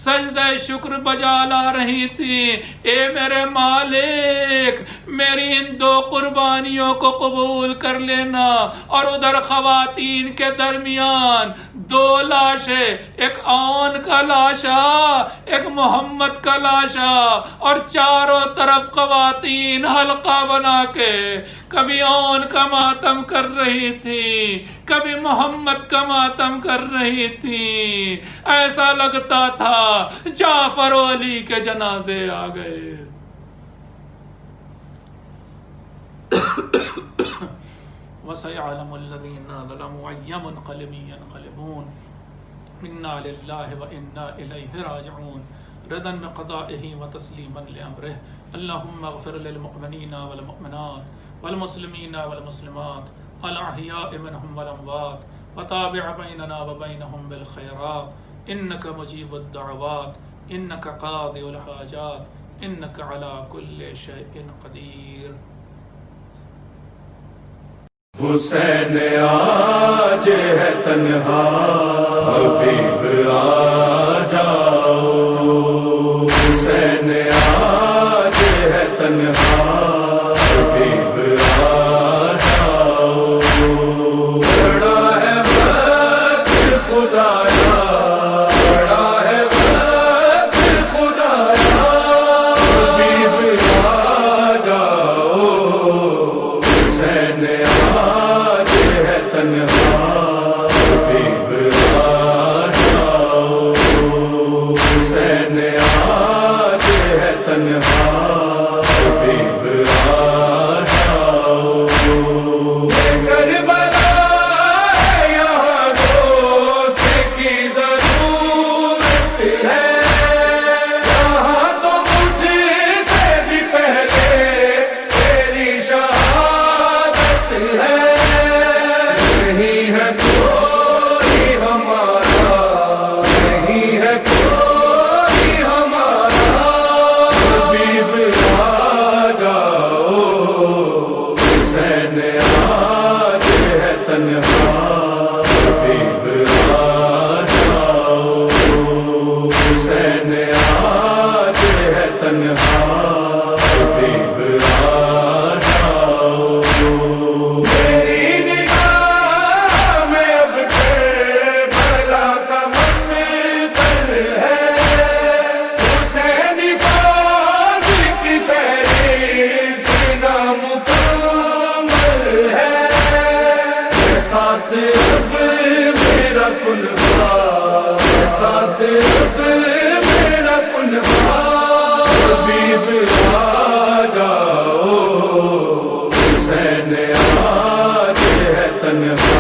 سجدہ شکر بجا لا رہی تھی، اے میرے مالک میری ان دو قربانیوں کو قبول کر لینا۔ اور ادھر خواتین کے درمیان دو لاشیں، ایک آن کا لاشا، ایک محمد کا لاشا، اور چاروں طرف خواتین حلقہ بنا کے کبھی آن کا ماتم کر رہی تھی، کبھی محمد کا ماتم کر رہی تھی۔ ایسا لگتا تھا جعفر و علی کے جنازے آ گئے۔ وَسَيَعْلَمُ الَّذِينَ ظَلَمُوا أَيَّ مُنقَلِبٍ يَنقَلِبُونَ إِنَّا لِلَّهِ وَإِنَّا إِلَيْهِ رَاجِعُونَ رضا بقضائه وتسليما لأمره اللهم اغفر للمؤمنين والمؤمنات والمسلمين والمسلمات الأحياء منهم والأموات وتابع بيننا وبينهم بالخيرات إنك مجيب الدعوات إنك قاضي الحاجات إنك على كل شيء قدير۔ حسین آج ہے تنہا، حبیب آ جاؤ۔ حسین آج ہے تنہا، حبیب آ جاؤ۔ بڑا ہے وقت خدایا، بڑا ہے وقت خدایا، حبیب آ جاؤ۔ حسین آج ہے تنہا، حبیب آ جاؤ۔ حسین آج ہے تنہا، حبیب آ جاؤ۔ کربلا یہاں دوست کی ضرورت ہے، یہاں تو مجھ سے بھی پہلے تیری شہادت ہے۔ نہیں ہے کوئی ہمارا، نہیں ہے کوئی ہمارا، حبیب آ جاؤ۔ حسین آج ہے تنہا، حبیب آ جاؤ۔ حسین آج ہے تنہا، حبیب آ جاؤ۔ میری نگاہ میں اب کربلا کا منظر ہے، حسین غازی کی فہرست نامکمل ہے۔ ساتھ اب میرا کنبہ، ساتھ اب میرا کنبہ، حبیب آ جاؤ۔ حسین آج ہے تنہا،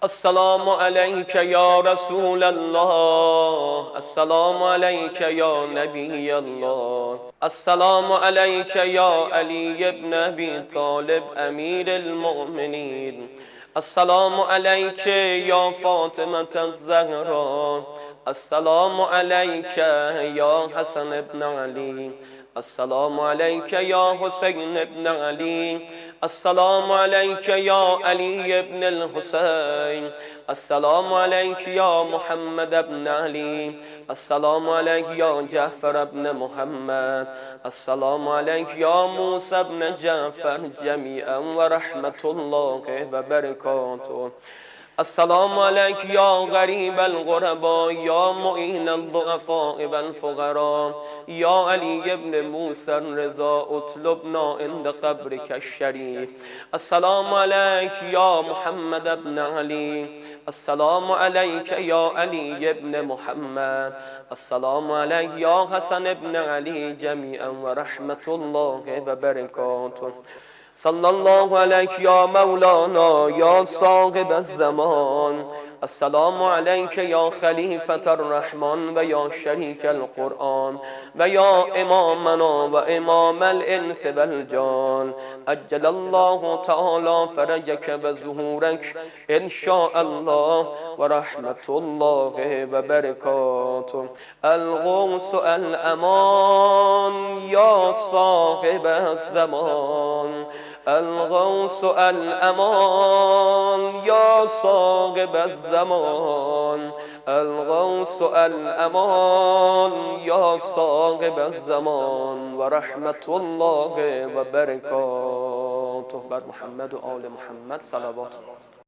السلام عليك يا رسول الله، السلام عليك يا نبي الله، السلام عليك يا علي بن أبي طالب أمير المؤمنين، السلام عليك يا فاطمة الزهراء، السلام عليك يا حسن بن علي، السلام عليك يا حسين بن علي، السلام عليك يا علي بن الحسين، السلام عليك يا محمد بن علي، السلام عليك يا جعفر بن محمد، السلام عليك يا موسى بن جعفر جميعا ورحمة الله وبركاته. السلام عليك يا غريب الغرباء، يا معين الضعفاء والفقراء، يا علي بن موسى الرضا اطلبنا عند قبرك الشريف. السلام عليك يا محمد بن علي، السلام عليك يا علي بن محمد، السلام عليك يا حسن بن علي جميعا ورحمة الله وبركاته. صلى الله عليك يا مولانا يا صاحب الزمان، السلام عليك يا خليفة الرحمن ويا شريك القرآن ويا إمامنا وإمام الإنس والجان، أجل الله تعالى فرجك وظهورك إن شاء الله ورحمة الله وبركاته. الغوث الأمان يا صاحب الزمان، الغوث الأمان يا صاحب الزمان، الغوث الأمان يا صاحب الزمان ورحمة الله وبركاته. بر محمد و آل محمد صلوات الله.